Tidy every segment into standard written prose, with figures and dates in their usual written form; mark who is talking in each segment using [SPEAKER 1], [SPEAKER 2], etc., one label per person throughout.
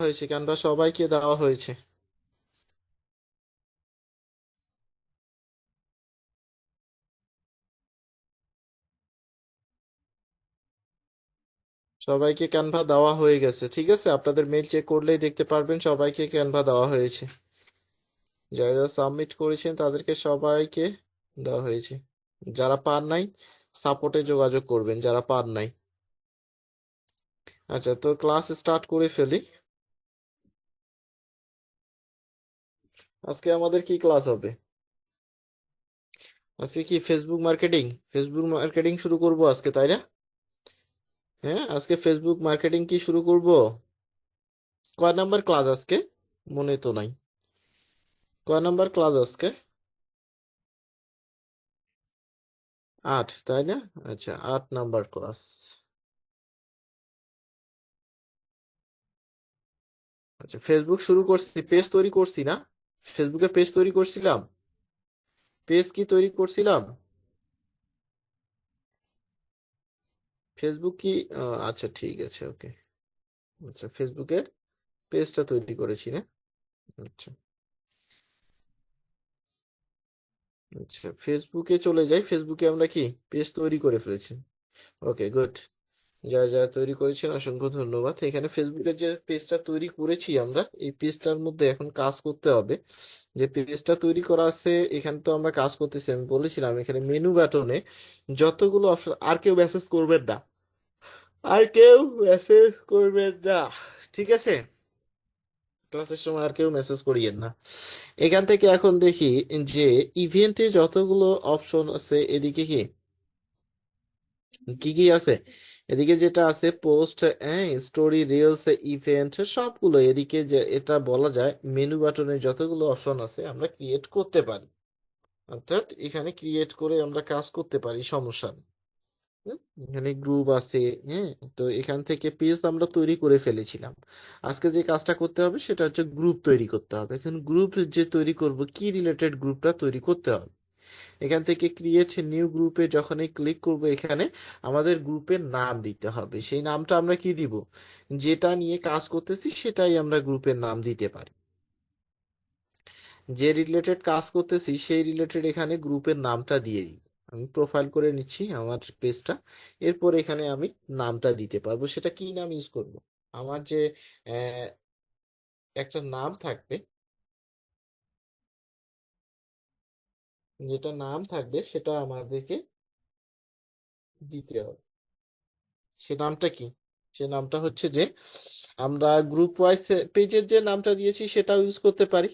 [SPEAKER 1] হয়েছে, ক্যানভা সবাইকে দেওয়া হয়েছে। সবাইকে ক্যানভা দেওয়া হয়ে গেছে, ঠিক আছে, আপনাদের মেল চেক করলেই দেখতে পারবেন সবাইকে ক্যানভা দেওয়া হয়েছে। যারা সাবমিট করেছেন তাদেরকে সবাইকে দেওয়া হয়েছে। যারা পান নাই সাপোর্টে যোগাযোগ করবেন, যারা পান নাই। আচ্ছা, তো ক্লাস স্টার্ট করে ফেলি। আজকে আমাদের কি ক্লাস হবে? আজকে কি ফেসবুক মার্কেটিং? ফেসবুক মার্কেটিং শুরু করব আজকে, তাই না? হ্যাঁ, আজকে ফেসবুক মার্কেটিং কি শুরু করব? কয় নাম্বার ক্লাস আজকে? মনে তো নাই। কয় নাম্বার ক্লাস আজকে? 8, তাই না? আচ্ছা, 8 নাম্বার ক্লাস। আচ্ছা, ফেসবুক শুরু করছি, পেজ তৈরি করছি না? ফেসবুকে পেজ তৈরি করছিলাম। পেজ কি তৈরি করছিলাম? ফেসবুক কি আচ্ছা ঠিক আছে, ওকে। আচ্ছা, ফেসবুকের পেজটা তৈরি করেছি না? আচ্ছা। আচ্ছা, ফেসবুকে চলে যাই। ফেসবুকে আমরা কি পেজ তৈরি করে ফেলেছি। ওকে, গুড। যা যা তৈরি করেছেন অসংখ্য ধন্যবাদ। এখানে ফেসবুকের যে পেজটা তৈরি করেছি আমরা, এই পেজটার মধ্যে এখন কাজ করতে হবে। যে পেজটা তৈরি করা আছে এখানে তো আমরা কাজ করতেছি, আমি বলেছিলাম এখানে মেনু বাটনে যতগুলো অপশন, আর কেউ মেসেজ করবেন না, আর কেউ মেসেজ করবেন না, ঠিক আছে? ক্লাসের সময় আর কেউ মেসেজ করিয়েন না। এখান থেকে এখন দেখি যে ইভেন্টে যতগুলো অপশন আছে, এদিকে কি কি কি আছে? এদিকে যেটা আছে পোস্ট, স্টোরি, রিলস, ইভেন্ট, সবগুলো এদিকে, যে এটা বলা যায় মেনু বাটনে যতগুলো অপশন আছে আমরা ক্রিয়েট করতে পারি। অর্থাৎ এখানে ক্রিয়েট করে আমরা কাজ করতে পারি, সমস্যা নেই। হুম, এখানে গ্রুপ আছে। হ্যাঁ, তো এখান থেকে পেজ আমরা তৈরি করে ফেলেছিলাম। আজকে যে কাজটা করতে হবে সেটা হচ্ছে গ্রুপ তৈরি করতে হবে। এখন গ্রুপ যে তৈরি করব, কি রিলেটেড গ্রুপটা তৈরি করতে হবে। এখান থেকে ক্রিয়েট নিউ গ্রুপে যখনই ক্লিক করব, এখানে আমাদের গ্রুপের নাম দিতে হবে। সেই নামটা আমরা কি দিব? যেটা নিয়ে কাজ করতেছি সেটাই আমরা গ্রুপের নাম দিতে পারি। যে রিলেটেড কাজ করতেছি সেই রিলেটেড এখানে গ্রুপের নামটা দিয়ে দিই। আমি প্রোফাইল করে নিচ্ছি আমার পেজটা। এরপর এখানে আমি নামটা দিতে পারবো। সেটা কি নাম ইউজ করব? আমার যে আহ, একটা নাম থাকবে, যেটা নাম থাকবে সেটা আমাদেরকে দিতে হবে। সে নামটা কি? সে নামটা হচ্ছে যে আমরা গ্রুপ ওয়াইজ পেজের যে নামটা দিয়েছি সেটাও ইউজ করতে পারি।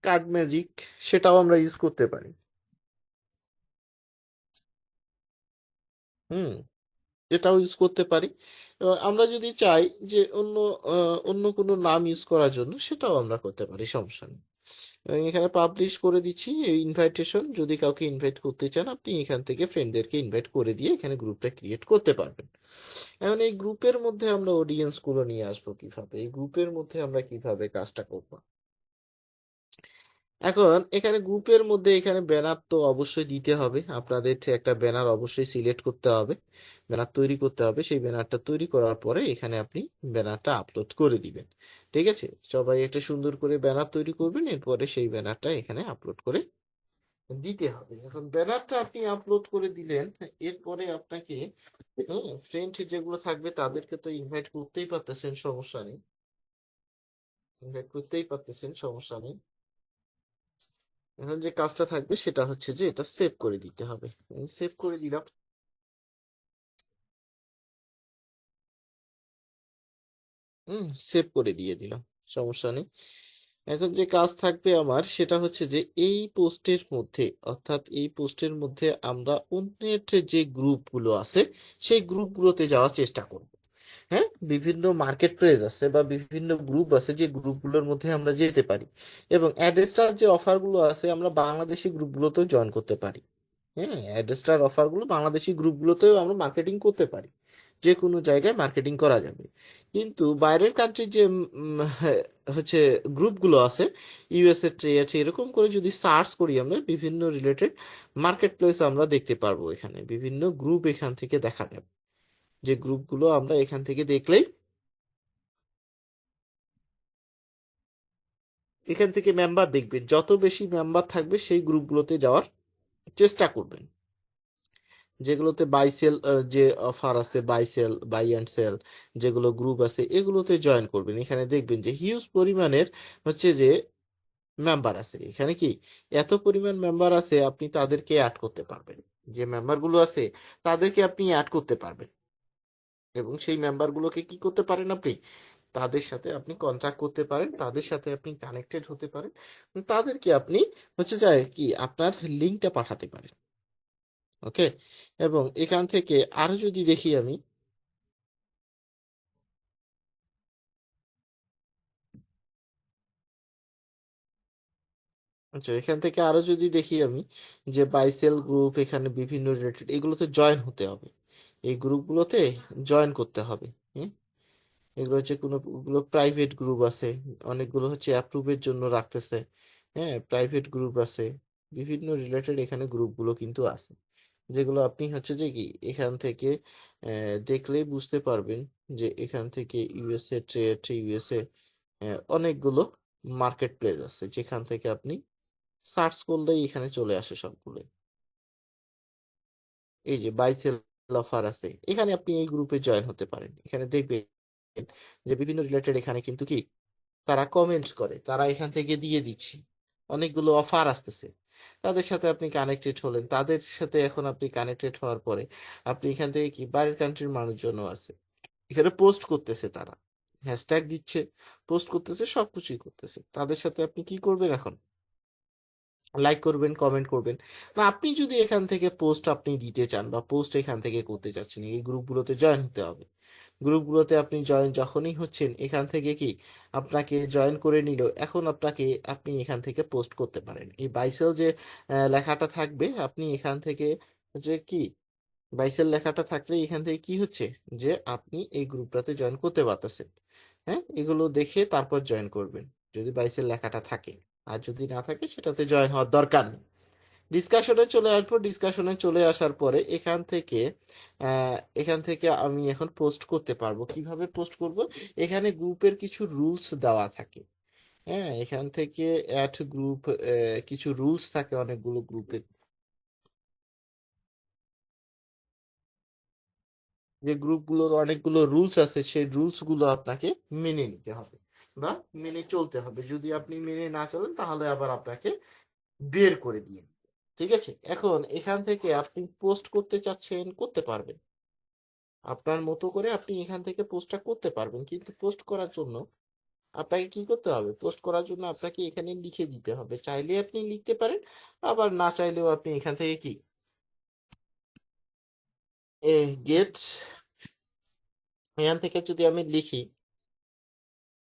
[SPEAKER 1] কার্ড ম্যাজিক, সেটাও আমরা ইউজ করতে পারি। হুম, এটাও ইউজ করতে পারি। এবার আমরা যদি চাই যে অন্য কোনো নাম ইউজ করার জন্য, সেটাও আমরা করতে পারি, সমস্যা নেই। এবং এখানে পাবলিশ করে দিচ্ছি এই ইনভাইটেশন। যদি কাউকে ইনভাইট করতে চান আপনি এখান থেকে ফ্রেন্ডদেরকে ইনভাইট করে দিয়ে এখানে গ্রুপটা ক্রিয়েট করতে পারবেন। এখন এই গ্রুপের মধ্যে আমরা অডিয়েন্স গুলো নিয়ে আসবো কিভাবে, এই গ্রুপের মধ্যে আমরা কিভাবে কাজটা করব? এখন এখানে গ্রুপের মধ্যে এখানে ব্যানার তো অবশ্যই দিতে হবে। আপনাদের একটা ব্যানার অবশ্যই সিলেক্ট করতে হবে, ব্যানার তৈরি করতে হবে। সেই ব্যানারটা তৈরি করার পরে এখানে আপনি ব্যানারটা আপলোড করে দিবেন, ঠিক আছে? সবাই একটা সুন্দর করে ব্যানার তৈরি করবেন, এরপরে সেই ব্যানারটা এখানে আপলোড করে দিতে হবে। এখন ব্যানারটা আপনি আপলোড করে দিলেন, এরপরে আপনাকে ফ্রেন্ড যেগুলো থাকবে তাদেরকে তো ইনভাইট করতেই পারতেছেন, সমস্যা নেই। ইনভাইট করতেই পারতেছেন, সমস্যা নেই। এখন যে কাজটা থাকবে সেটা হচ্ছে যে এটা সেভ করে দিতে হবে। আমি সেভ করে দিলাম। সেভ করে দিয়ে দিলাম, সমস্যা নেই। এখন যে কাজ থাকবে আমার সেটা হচ্ছে যে এই পোস্টের মধ্যে, অর্থাৎ এই পোস্টের মধ্যে আমরা অন্যের যে গ্রুপগুলো আছে সেই গ্রুপগুলোতে যাওয়ার চেষ্টা করব। হ্যাঁ, বিভিন্ন মার্কেট প্লেস আছে বা বিভিন্ন গ্রুপ আছে যে গ্রুপগুলোর মধ্যে আমরা যেতে পারি। এবং অ্যাডেস্টার যে অফারগুলো আছে আমরা বাংলাদেশি গ্রুপগুলোতেও জয়েন করতে পারি। হ্যাঁ, অ্যাডস্টার অফারগুলো বাংলাদেশি গ্রুপগুলোতেও আমরা মার্কেটিং করতে পারি। যে কোনো জায়গায় মার্কেটিং করা যাবে। কিন্তু বাইরের কান্ট্রির যে হ্যাঁ, হচ্ছে গ্রুপগুলো আছে, ইউএসএ ট্রেড এরকম করে যদি সার্চ করি আমরা বিভিন্ন রিলেটেড মার্কেট প্লেস আমরা দেখতে পারবো। এখানে বিভিন্ন গ্রুপ এখান থেকে দেখা যাবে। যে গ্রুপগুলো আমরা এখান থেকে দেখলেই এখান থেকে মেম্বার দেখবেন, যত বেশি মেম্বার থাকবে সেই গ্রুপগুলোতে যাওয়ার চেষ্টা করবেন। যেগুলোতে বাই সেল, যে অফার আছে buy sell, buy and sell যেগুলো গ্রুপ আছে এগুলোতে জয়েন করবেন। এখানে দেখবেন যে হিউজ পরিমাণের হচ্ছে যে মেম্বার আছে। এখানে কি এত পরিমাণ মেম্বার আছে, আপনি তাদেরকে অ্যাড করতে পারবেন। যে মেম্বারগুলো আছে তাদেরকে আপনি অ্যাড করতে পারবেন, এবং সেই মেম্বারগুলোকে কি করতে পারেন আপনি, তাদের সাথে আপনি কন্ট্যাক্ট করতে পারেন, তাদের সাথে আপনি কানেক্টেড হতে পারেন, তাদেরকে আপনি হচ্ছে যায় কি আপনার লিঙ্কটা পাঠাতে পারেন। ওকে, এবং এখান থেকে আরো যদি দেখি আমি, আচ্ছা এখান থেকে আরো যদি দেখি আমি, যে বাইসেল গ্রুপ এখানে বিভিন্ন রিলেটেড এগুলোতে জয়েন হতে হবে, এই গ্রুপগুলোতে জয়েন করতে হবে। হ্যাঁ, এগুলো হচ্ছে গুলো প্রাইভেট গ্রুপ আছে, অনেকগুলো হচ্ছে অ্যাপ্রুভের জন্য রাখতেছে। হ্যাঁ, প্রাইভেট গ্রুপ আছে, বিভিন্ন রিলেটেড এখানে গ্রুপগুলো কিন্তু আছে, যেগুলো আপনি হচ্ছে যে কি এখান থেকে দেখলেই বুঝতে পারবেন যে এখান থেকে ইউএসএ ট্রেড, ইউএসএ অনেকগুলো মার্কেট প্লেস আছে, যেখান থেকে আপনি সার্চ করলেই এখানে চলে আসে সবগুলো। এই যে বাই সেল অফার আছে, এখানে আপনি এই গ্রুপে জয়েন হতে পারেন। এখানে দেখবেন যে বিভিন্ন রিলেটেড এখানে কিন্তু কি তারা কমেন্ট করে, তারা এখান থেকে দিয়ে দিচ্ছে, অনেকগুলো অফার আসতেছে, তাদের সাথে আপনি কানেক্টেড হলেন। তাদের সাথে এখন আপনি কানেক্টেড হওয়ার পরে আপনি এখান থেকে কি বাইরের কান্ট্রির মানুষজনও আছে, এখানে পোস্ট করতেছে, তারা হ্যাশট্যাগ দিচ্ছে, পোস্ট করতেছে, সবকিছুই করতেছে। তাদের সাথে আপনি কি করবেন এখন, লাইক করবেন, কমেন্ট করবেন। না আপনি যদি এখান থেকে পোস্ট আপনি দিতে চান বা পোস্ট এখান থেকে করতে চাচ্ছেন, এই গ্রুপগুলোতে জয়েন হতে হবে। গ্রুপগুলোতে আপনি জয়েন যখনই হচ্ছেন, এখান থেকে কি আপনাকে জয়েন করে নিল, এখন আপনাকে আপনি এখান থেকে পোস্ট করতে পারেন। এই বাইসেল যে লেখাটা থাকবে, আপনি এখান থেকে যে কি বাইসেল লেখাটা থাকলে এখান থেকে কি হচ্ছে, যে আপনি এই গ্রুপটাতে জয়েন করতে পারতেছেন। হ্যাঁ, এগুলো দেখে তারপর জয়েন করবেন, যদি বাইসেল লেখাটা থাকে। আর যদি না থাকে সেটাতে জয়েন হওয়ার দরকার নেই। ডিসকাশনে চলে আসবো। ডিসকাশনে চলে আসার পরে এখান থেকে আমি এখন পোস্ট করতে পারবো। কিভাবে পোস্ট করব, এখানে গ্রুপের কিছু রুলস দেওয়া থাকে। হ্যাঁ, এখান থেকে অ্যাড গ্রুপ, কিছু রুলস থাকে অনেকগুলো গ্রুপের, যে গ্রুপগুলোর অনেকগুলো রুলস আছে, সেই রুলস গুলো আপনাকে মেনে নিতে হবে বা মেনে চলতে হবে। যদি আপনি মেনে না চলেন তাহলে আবার আপনাকে বের করে দিয়ে দিবে। ঠিক আছে, এখন এখান থেকে আপনি পোস্ট করতে চাচ্ছেন, করতে পারবেন আপনার মতো করে, আপনি এখান থেকে পোস্টটা করতে পারবেন। কিন্তু পোস্ট করার জন্য আপনাকে কি করতে হবে, পোস্ট করার জন্য আপনাকে এখানে লিখে দিতে হবে। চাইলে আপনি লিখতে পারেন, আবার না চাইলেও আপনি এখান থেকে কি গেট, এখান থেকে যদি আমি লিখি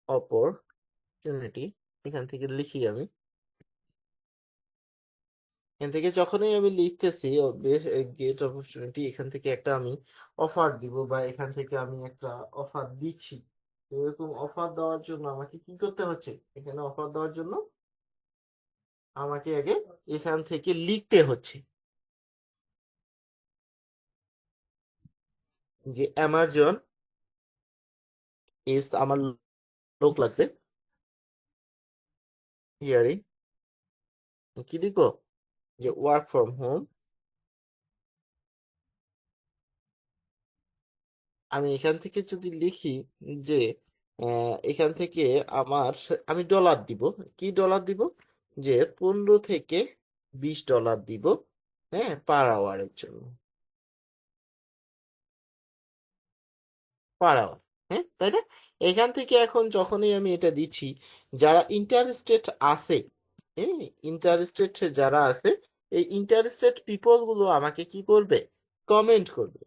[SPEAKER 1] অপরচুনিটি, এখান থেকে লিখি আমি, এখান থেকে যখনই আমি লিখতেছি গেট অপরচুনিটি, এখান থেকে একটা আমি অফার দিব বা এখান থেকে আমি একটা অফার দিচ্ছি। তো এরকম অফার দেওয়ার জন্য আমাকে কি করতে হচ্ছে, এখানে অফার দেওয়ার জন্য আমাকে আগে এখান থেকে লিখতে হচ্ছে যে অ্যামাজন ইজ, আমার লোক লাগবে হিয়ারিং, কি লিখবো, যে ওয়ার্ক ফ্রম হোম। আমি এখান থেকে যদি লিখি যে এখান থেকে আমার, আমি ডলার দিব, কি ডলার দিব, যে 15 থেকে 20 ডলার দিব, হ্যাঁ, পার আওয়ারের জন্য, পার আওয়ার। হ্যাঁ, তাই না? এখান থেকে এখন যখনই আমি এটা দিচ্ছি, যারা ইন্টারেস্টেড আছে, হ্যাঁ, ইন্টারেস্টেড যারা আছে, এই ইন্টারেস্টেড পিপল গুলো আমাকে কি করবে, কমেন্ট করবে,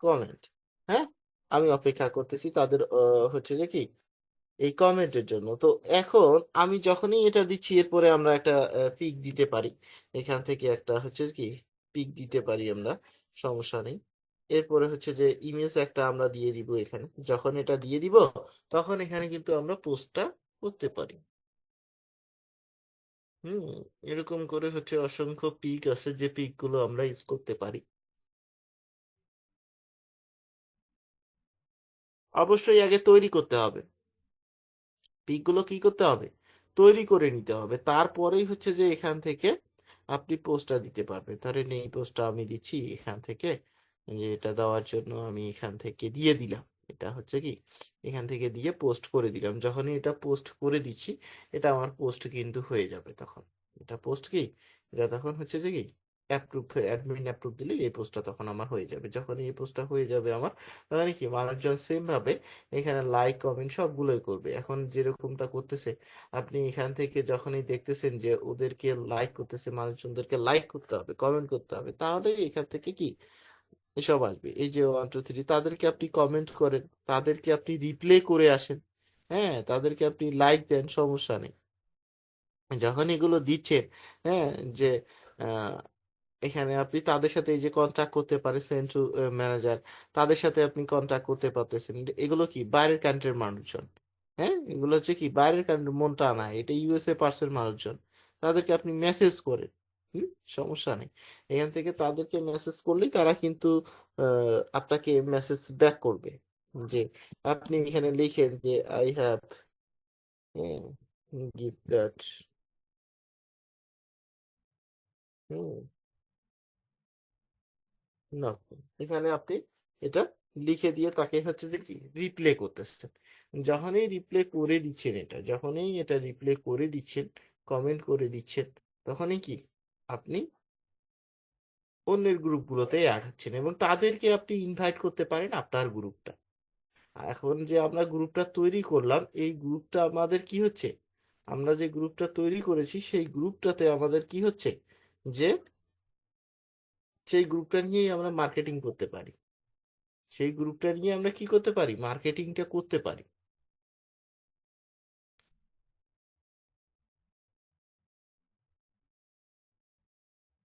[SPEAKER 1] কমেন্ট। হ্যাঁ, আমি অপেক্ষা করতেছি তাদের হচ্ছে যে কি এই কমেন্টের জন্য। তো এখন আমি যখনই এটা দিচ্ছি, এরপরে আমরা একটা পিক দিতে পারি, এখান থেকে একটা হচ্ছে কি পিক দিতে পারি আমরা, সমস্যা নেই। এরপরে হচ্ছে যে ইমেজ একটা আমরা দিয়ে দিব এখানে, যখন এটা দিয়ে দিব তখন এখানে কিন্তু আমরা পোস্টটা করতে পারি। হুম, এরকম করে হচ্ছে অসংখ্য পিক আছে, যে পিক গুলো আমরা ইউজ করতে পারি। অবশ্যই আগে তৈরি করতে হবে। পিকগুলো কি করতে হবে? তৈরি করে নিতে হবে, তারপরেই হচ্ছে যে এখান থেকে আপনি পোস্টটা দিতে পারবেন। ধরেন এই পোস্টটা আমি দিচ্ছি এখান থেকে, যে এটা দেওয়ার জন্য আমি এখান থেকে দিয়ে দিলাম। এটা হচ্ছে কি, এখান থেকে দিয়ে পোস্ট করে দিলাম। যখনই এটা পোস্ট করে দিচ্ছি, এটা আমার পোস্ট কিন্তু হয়ে যাবে তখন। এটা পোস্ট কি, এটা তখন হচ্ছে যে কি, অ্যাপ্রুভ, অ্যাডমিন অ্যাপ্রুভ দিলে এই পোস্টটা তখন আমার হয়ে যাবে। যখন এই পোস্টটা হয়ে যাবে আমার, তখন কি মানুষজন সেম ভাবে এখানে লাইক কমেন্ট সবগুলোই করবে। এখন যেরকমটা করতেছে, আপনি এখান থেকে যখনই দেখতেছেন যে ওদেরকে লাইক করতেছে, মানুষজনদেরকে লাইক করতে হবে, কমেন্ট করতে হবে, তাহলে এখান থেকে কি এসব আসবে। এই যে 1 2 3, তাদেরকে আপনি কমেন্ট করেন, তাদেরকে আপনি রিপ্লে করে আসেন, হ্যাঁ, তাদেরকে আপনি লাইক দেন, সমস্যা নেই। যখন এগুলো দিচ্ছেন, হ্যাঁ, যে এখানে আপনি তাদের সাথে এই যে কন্ট্যাক্ট করতে পারছেন টু ম্যানেজার, তাদের সাথে আপনি কন্ট্যাক্ট করতে পারতেছেন। এগুলো কি বাইরের কান্ট্রির মানুষজন, হ্যাঁ, এগুলো হচ্ছে কি বাইরের কান্ট্রি, মনটা না, এটা ইউএসএ পার্সের মানুষজন। তাদেরকে আপনি মেসেজ করেন, হুম, সমস্যা নেই। এখান থেকে তাদেরকে মেসেজ করলেই তারা কিন্তু আপনাকে মেসেজ ব্যাক করবে। যে আপনি এখানে লিখেন যে আই হ্যাভ গিভ দ্যাট, না, এখানে আপনি এটা লিখে দিয়ে তাকে হচ্ছে যে কি রিপ্লে করতেছেন। যখনই রিপ্লে করে দিচ্ছেন, যখনই এটা রিপ্লে করে দিচ্ছেন, কমেন্ট করে দিচ্ছেন, তখনই কি আপনি অন্যের গ্রুপগুলোতে অ্যাড হচ্ছেন এবং তাদেরকে আপনি ইনভাইট করতে পারেন আপনার গ্রুপটা। এখন যে আমরা গ্রুপটা তৈরি করলাম, এই গ্রুপটা আমাদের কি হচ্ছে, আমরা যে গ্রুপটা তৈরি করেছি সেই গ্রুপটাতে আমাদের কি হচ্ছে, যে সেই গ্রুপটা নিয়েই আমরা মার্কেটিং করতে পারি। সেই গ্রুপটা নিয়ে আমরা কি করতে পারি, মার্কেটিংটা করতে পারি।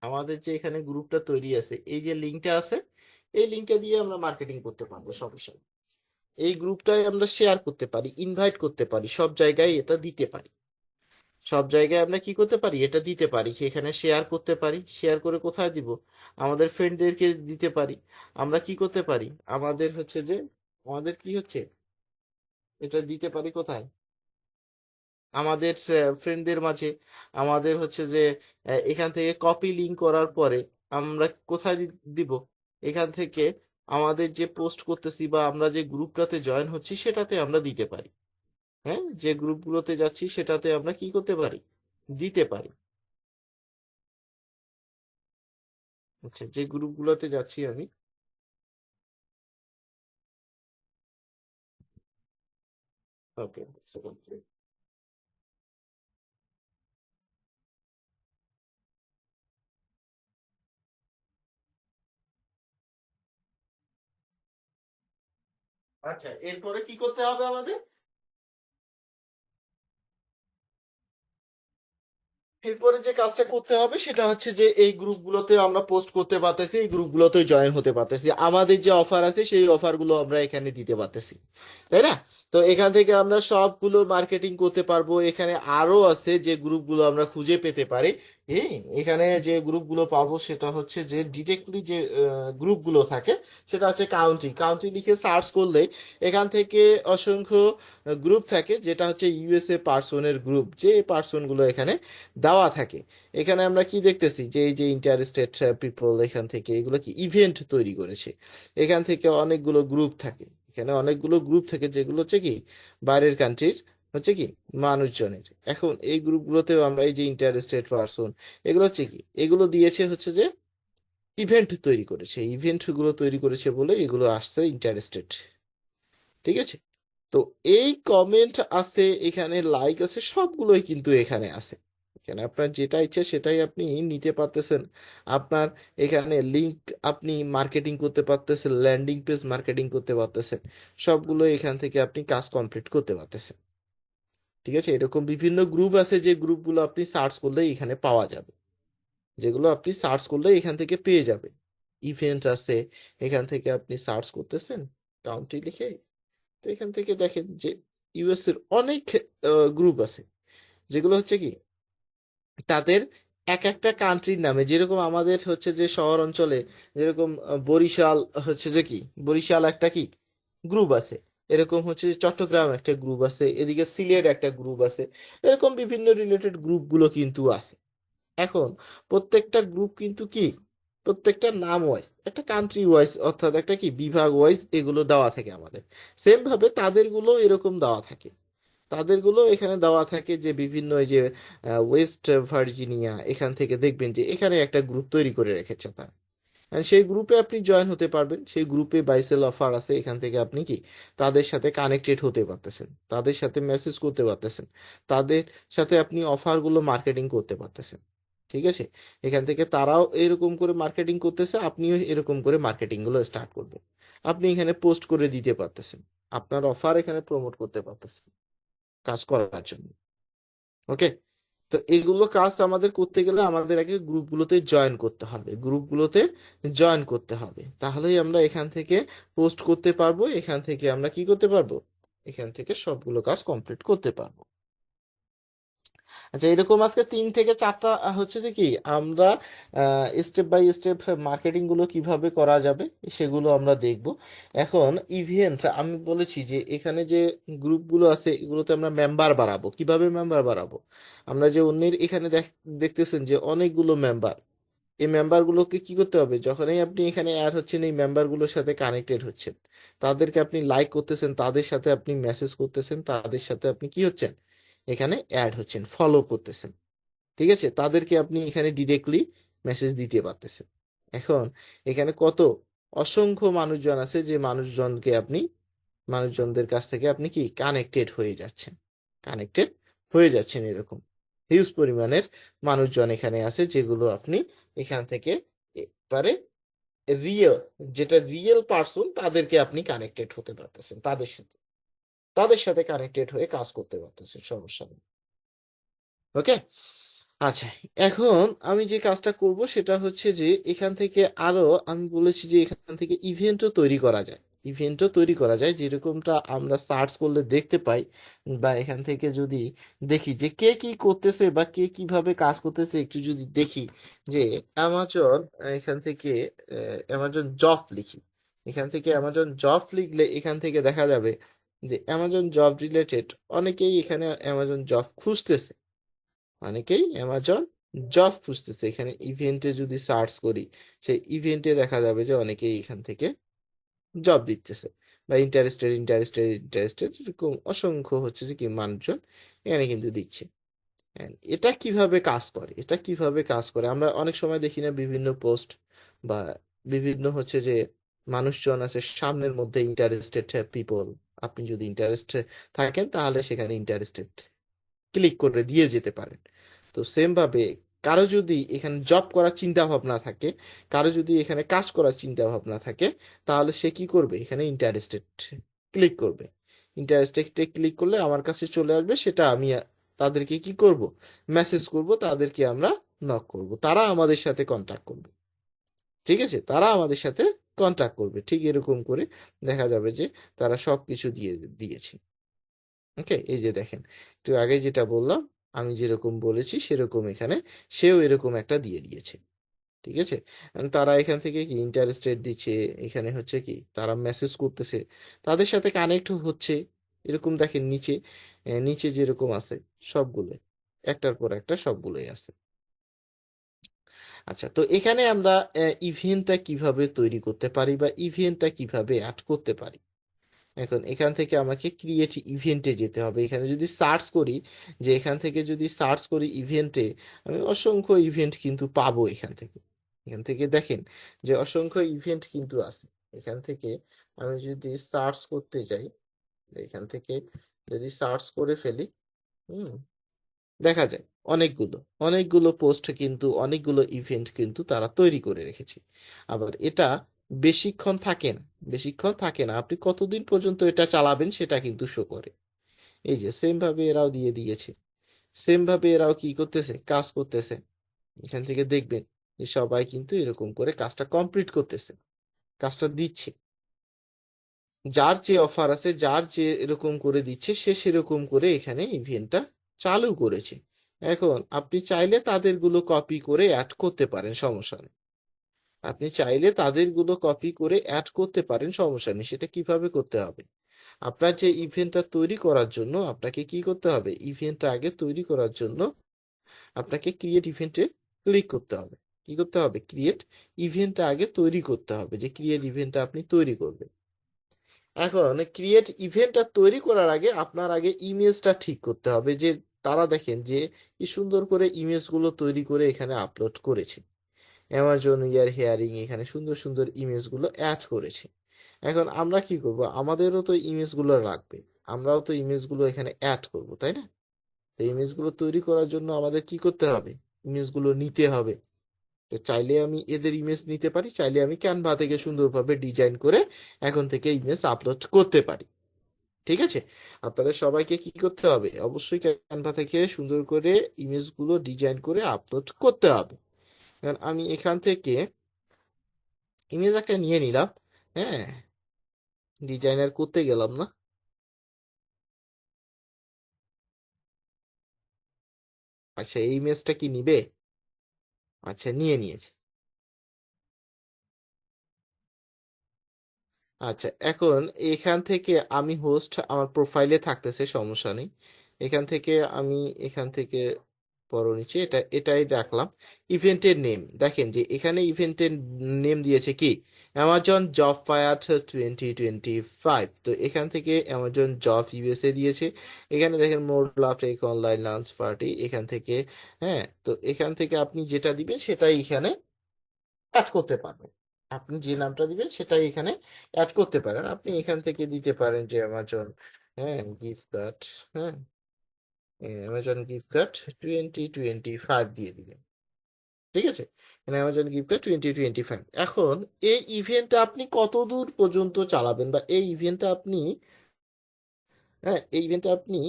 [SPEAKER 1] আমাদের যে এখানে গ্রুপটা তৈরি আছে, এই যে লিঙ্কটা আছে, এই লিঙ্কটা দিয়ে আমরা মার্কেটিং করতে পারবো, সমস্যা নেই। এই গ্রুপটায় আমরা শেয়ার করতে পারি, ইনভাইট করতে পারি, সব জায়গায় এটা দিতে পারি। সব জায়গায় আমরা কি করতে পারি, এটা দিতে পারি, সেখানে শেয়ার করতে পারি। শেয়ার করে কোথায় দিব, আমাদের ফ্রেন্ডদেরকে দিতে পারি। আমরা কি করতে পারি, আমাদের হচ্ছে যে, আমাদের কি হচ্ছে, এটা দিতে পারি কোথায়, আমাদের ফ্রেন্ডদের মাঝে। আমাদের হচ্ছে যে এখান থেকে কপি লিঙ্ক করার পরে আমরা কোথায় দিব, এখান থেকে আমাদের যে পোস্ট করতেছি বা আমরা যে গ্রুপটাতে জয়েন হচ্ছি সেটাতে আমরা দিতে পারি। হ্যাঁ, যে গ্রুপগুলোতে যাচ্ছি সেটাতে আমরা কি করতে পারি, দিতে পারি। আচ্ছা, যে গ্রুপগুলোতে যাচ্ছি আমি, ওকে, আচ্ছা, এরপরে কি করতে হবে আমাদের, এরপরে যে কাজটা করতে হবে সেটা হচ্ছে যে এই গ্রুপগুলোতে আমরা পোস্ট করতে পারতেছি, এই গ্রুপগুলোতে জয়েন হতে পারতেছি, আমাদের যে অফার আছে সেই অফারগুলো আমরা এখানে দিতে পারতেছি, তাই না? তো এখান থেকে আমরা সবগুলো মার্কেটিং করতে পারবো। এখানে আরো আছে যে গ্রুপগুলো আমরা খুঁজে পেতে পারি। হ্যাঁ, এখানে যে গ্রুপগুলো পাবো সেটা হচ্ছে যে ডিরেক্টলি যে গ্রুপগুলো থাকে, সেটা হচ্ছে কাউন্টি কাউন্টি লিখে সার্চ করলে এখান থেকে অসংখ্য গ্রুপ থাকে, যেটা হচ্ছে ইউএসএ পার্সনের গ্রুপ, যে পার্সনগুলো এখানে দেওয়া থাকে। এখানে আমরা কি দেখতেছি, যে এই যে ইন্টারেস্টেড পিপল, এখান থেকে এগুলো কি ইভেন্ট তৈরি করেছে। এখান থেকে অনেকগুলো গ্রুপ থাকে, এখানে অনেকগুলো গ্রুপ থাকে যেগুলো হচ্ছে কি বাইরের কান্ট্রির হচ্ছে কি মানুষজনের। এখন এই গ্রুপগুলোতেও আমরা এই যে ইন্টারেস্টেড পারসন, এগুলো হচ্ছে কি, এগুলো দিয়েছে হচ্ছে যে ইভেন্ট তৈরি করেছে, ইভেন্টগুলো তৈরি করেছে বলে এগুলো আসছে ইন্টারেস্টেড। ঠিক আছে? তো এই কমেন্ট আছে, এখানে লাইক আছে, সবগুলোই কিন্তু এখানে আছে। এখানে আপনার যেটা ইচ্ছে সেটাই আপনি নিতে পারতেছেন। আপনার এখানে লিংক আপনি মার্কেটিং করতে পারতেছেন, ল্যান্ডিং পেজ মার্কেটিং করতে পারতেছেন, সবগুলো এখান থেকে আপনি কাজ কমপ্লিট করতে পারতেছেন। ঠিক আছে? এরকম বিভিন্ন গ্রুপ আছে, যে গ্রুপগুলো আপনি সার্চ করলে এখানে পাওয়া যাবে, যেগুলো আপনি সার্চ করলে এখান থেকে পেয়ে যাবেন। ইভেন্ট আছে, এখান থেকে আপনি সার্চ করতেছেন কাউন্টি লিখে, তো এখান থেকে দেখেন যে ইউএস এর অনেক গ্রুপ আছে, যেগুলো হচ্ছে কি তাদের এক একটা কান্ট্রির নামে, যেরকম আমাদের হচ্ছে যে শহর অঞ্চলে যেরকম বরিশাল হচ্ছে যে কি, বরিশাল একটা কি গ্রুপ আছে। এরকম হচ্ছে যে চট্টগ্রাম একটা গ্রুপ আছে, এদিকে সিলেট একটা গ্রুপ আছে, এরকম বিভিন্ন রিলেটেড গ্রুপগুলো কিন্তু আছে। এখন প্রত্যেকটা গ্রুপ কিন্তু কি, প্রত্যেকটা নাম ওয়াইজ একটা কান্ট্রি ওয়াইজ অর্থাৎ একটা কি বিভাগ ওয়াইজ এগুলো দেওয়া থাকে আমাদের। সেম ভাবে তাদেরগুলো এরকম দেওয়া থাকে, তাদেরগুলো এখানে দেওয়া থাকে যে বিভিন্ন এই যে ওয়েস্ট ভার্জিনিয়া, এখান থেকে দেখবেন যে এখানে একটা গ্রুপ তৈরি করে রেখেছে তারা। And সেই গ্রুপে আপনি জয়েন হতে পারবেন, সেই গ্রুপে বাই সেল অফার আছে, এখান থেকে আপনি কি তাদের সাথে কানেক্টেড হতে পারতেছেন, তাদের সাথে মেসেজ করতে পারতেছেন, তাদের সাথে আপনি অফারগুলো মার্কেটিং করতে পারতেছেন। ঠিক আছে, এখান থেকে তারাও এরকম করে মার্কেটিং করতেছে, আপনিও এরকম করে মার্কেটিং গুলো স্টার্ট করবেন। আপনি এখানে পোস্ট করে দিতে পারতেছেন, আপনার অফার এখানে প্রমোট করতে পারতেছেন কাজ করার জন্য। ওকে, তো এগুলো কাজ আমাদের করতে গেলে আমাদের আগে গ্রুপগুলোতে জয়েন করতে হবে, গ্রুপগুলোতে জয়েন করতে হবে, তাহলেই আমরা এখান থেকে পোস্ট করতে পারবো, এখান থেকে আমরা কি করতে পারবো, এখান থেকে সবগুলো কাজ কমপ্লিট করতে পারবো। আচ্ছা, এরকম আজকে 3 থেকে 4টা হচ্ছে যে কি আমরা স্টেপ বাই স্টেপ মার্কেটিং গুলো কিভাবে করা যাবে সেগুলো আমরা দেখব। এখন ইভেন্ট আমি বলেছি যে এখানে যে গ্রুপগুলো আছে এগুলোতে আমরা মেম্বার বাড়াবো, কিভাবে মেম্বার বাড়াবো, আমরা যে অন্যের এখানে দেখতেছেন যে অনেকগুলো মেম্বার, এই মেম্বারগুলোকে কি করতে হবে, যখনই আপনি এখানে অ্যাড হচ্ছেন এই মেম্বারগুলোর সাথে কানেক্টেড হচ্ছেন, তাদেরকে আপনি লাইক করতেছেন, তাদের সাথে আপনি মেসেজ করতেছেন, তাদের সাথে আপনি কি হচ্ছেন, এখানে অ্যাড হচ্ছেন, ফলো করতেছেন। ঠিক আছে, তাদেরকে আপনি এখানে ডিরেক্টলি মেসেজ দিতে পারতেছেন। এখন এখানে কত অসংখ্য মানুষজন আছে, যে মানুষজনদের কাছ থেকে আপনি কি কানেক্টেড হয়ে যাচ্ছেন, কানেক্টেড হয়ে যাচ্ছেন, এরকম হিউজ পরিমাণের মানুষজন এখানে আছে, যেগুলো আপনি এখান থেকে এবারে রিয়েল, যেটা রিয়েল পার্সন, তাদেরকে আপনি কানেক্টেড হতে পারতেছেন, তাদের সাথে কানেক্টেড হয়ে কাজ করতে পারতেছেন, সমস্যা নেই। ওকে, আচ্ছা, এখন আমি যে কাজটা করব সেটা হচ্ছে যে এখান থেকে আরো আমি বলেছি যে এখান থেকে ইভেন্টও তৈরি করা যায়, ইভেন্টও তৈরি করা যায়, যেরকমটা আমরা সার্চ করলে দেখতে পাই, বা এখান থেকে যদি দেখি যে কে কি করতেছে বা কে কিভাবে কাজ করতেছে, একটু যদি দেখি যে অ্যামাজন, এখান থেকে অ্যামাজন জব লিখি, এখান থেকে অ্যামাজন জব লিখলে এখান থেকে দেখা যাবে যে অ্যামাজন জব রিলেটেড অনেকেই এখানে অ্যামাজন জব খুঁজতেছে, অনেকেই অ্যামাজন জব খুঁজতেছে। এখানে ইভেন্টে যদি সার্চ করি, সেই ইভেন্টে দেখা যাবে যে অনেকেই এখান থেকে জব দিতেছে, বা ইন্টারেস্টেড ইন্টারেস্টেড ইন্টারেস্টেড, এরকম অসংখ্য হচ্ছে যে কি মানুষজন এখানে কিন্তু দিচ্ছে। And এটা কিভাবে কাজ করে, এটা কিভাবে কাজ করে আমরা অনেক সময় দেখি না, বিভিন্ন পোস্ট বা বিভিন্ন হচ্ছে যে মানুষজন আছে সামনের মধ্যে ইন্টারেস্টেড পিপল, আপনি যদি ইন্টারেস্টেড থাকেন তাহলে সেখানে ইন্টারেস্টেড ক্লিক করে দিয়ে যেতে পারেন। তো সেম ভাবে কারো যদি এখানে জব করার চিন্তা ভাবনা থাকে, কারো যদি এখানে কাজ করার চিন্তা ভাবনা থাকে, তাহলে সে কি করবে, এখানে ইন্টারেস্টেড ক্লিক করবে। ইন্টারেস্টেডে ক্লিক করলে আমার কাছে চলে আসবে, সেটা আমি তাদেরকে কি করব, মেসেজ করব, তাদেরকে আমরা নক করব, তারা আমাদের সাথে কন্ট্যাক্ট করবে। ঠিক আছে, তারা আমাদের সাথে কন্ট্যাক্ট করবে, ঠিক এরকম করে দেখা যাবে যে তারা সবকিছু দিয়ে দিয়েছে। ওকে, এই যে দেখেন, একটু আগে যেটা বললাম, আমি যেরকম বলেছি সেরকম এখানে সেও এরকম একটা দিয়ে দিয়েছে। ঠিক আছে, and তারা এখান থেকে কি ইন্টারেস্টেড দিচ্ছে, এখানে হচ্ছে কি তারা মেসেজ করতেছে, তাদের সাথে কানেক্ট হচ্ছে, এরকম দেখেন নিচে, নিচে যেরকম আছে সবগুলো, একটার পর একটা সবগুলোই আছে। আচ্ছা, তো এখানে আমরা ইভেন্টটা কিভাবে তৈরি করতে পারি বা ইভেন্টটা কিভাবে অ্যাড করতে পারি। এখন এখান থেকে আমাকে ক্রিয়েট ইভেন্টে যেতে হবে, এখানে যদি সার্চ করি, যে এখান থেকে যদি সার্চ করি ইভেন্টে, আমি অসংখ্য ইভেন্ট কিন্তু পাবো এখান থেকে। এখান থেকে দেখেন যে অসংখ্য ইভেন্ট কিন্তু আছে। এখান থেকে আমি যদি সার্চ করতে যাই, এখান থেকে যদি সার্চ করে ফেলি, হুম, দেখা যায় অনেকগুলো অনেকগুলো পোস্ট কিন্তু, অনেকগুলো ইভেন্ট কিন্তু তারা তৈরি করে রেখেছে। আবার এটা বেশিক্ষণ থাকে না, বেশিক্ষণ থাকে না, আপনি কতদিন পর্যন্ত এটা চালাবেন সেটা কিন্তু শো করে। এই যে সেম ভাবে এরাও দিয়ে দিয়েছে, সেম ভাবে এরাও কি করতেছে, কাজ করতেছে। এখান থেকে দেখবেন যে সবাই কিন্তু এরকম করে কাজটা কমপ্লিট করতেছে, কাজটা দিচ্ছে, যার যে অফার আছে, যার যে এরকম করে দিচ্ছে, সে সেরকম করে এখানে ইভেন্টটা চালু করেছে। এখন আপনি চাইলে তাদেরগুলো কপি করে অ্যাড করতে পারেন, সমস্যা নেই। আপনি চাইলে তাদেরগুলো কপি করে অ্যাড করতে পারেন, সমস্যা নেই। সেটা কিভাবে করতে হবে, আপনার যে ইভেন্টটা তৈরি করার জন্য আপনাকে কি করতে হবে, ইভেন্টটা আগে তৈরি করার জন্য আপনাকে ক্রিয়েট ইভেন্টে ক্লিক করতে হবে। কি করতে হবে, ক্রিয়েট ইভেন্টটা আগে তৈরি করতে হবে, যে ক্রিয়েট ইভেন্টটা আপনি তৈরি করবেন। এখন ক্রিয়েট ইভেন্টটা তৈরি করার আগে আপনার আগে ইমেজটা ঠিক করতে হবে, যে তারা দেখেন যে কি সুন্দর করে ইমেজগুলো তৈরি করে এখানে আপলোড করেছে। অ্যামাজন ইয়ার হেয়ারিং এখানে সুন্দর সুন্দর ইমেজগুলো অ্যাড করেছে। এখন আমরা কি করব, আমাদেরও তো ইমেজগুলো লাগবে, আমরাও তো ইমেজগুলো এখানে অ্যাড করব, তাই না? তো ইমেজগুলো তৈরি করার জন্য আমাদের কি করতে হবে, ইমেজগুলো নিতে হবে। তো চাইলে আমি এদের ইমেজ নিতে পারি, চাইলে আমি ক্যানভা থেকে সুন্দরভাবে ডিজাইন করে এখন থেকে ইমেজ আপলোড করতে পারি। ঠিক আছে, আপনাদের সবাইকে কি করতে হবে, অবশ্যই ক্যানভা থেকে সুন্দর করে ইমেজগুলো ডিজাইন করে আপলোড করতে হবে। কারণ আমি এখান থেকে ইমেজ একটা নিয়ে নিলাম। হ্যাঁ, ডিজাইনার করতে গেলাম না। আচ্ছা, এই ইমেজটা কি নিবে? আচ্ছা, নিয়ে নিয়েছে। আচ্ছা, এখন এখান থেকে আমি হোস্ট আমার প্রোফাইলে থাকতেছে, সমস্যা নেই। এখান থেকে আমি এখান থেকে বড় নিচে এটাই রাখলাম। ইভেন্টের নেম দেখেন যে এখানে ইভেন্টের নেম দিয়েছে কি, অ্যামাজন জব ফায়ার 2025। তো এখান থেকে অ্যামাজন জব ইউএসএ দিয়েছে। এখানে দেখেন more love tech online lunch party এখান থেকে। হ্যাঁ, তো এখান থেকে আপনি যেটা দিবেন সেটাই এখানে অ্যাড করতে পারবেন। আপনি যে নামটা দিবেন সেটাই এখানে অ্যাড করতে পারেন। আপনি এখান থেকে দিতে পারেন যে অ্যামাজন, হ্যাঁ, গিফট কার্ড, হ্যাঁ, অ্যামাজন গিফট কার্ড 2025 দিয়ে দিলেন। ঠিক আছে, অ্যামাজন গিফট কার্ড 2025। এখন এই ইভেন্টটা আপনি কত দূর পর্যন্ত চালাবেন, বা এই ইভেন্টটা আপনি, হ্যাঁ, এই ইভেন্টটা আপনি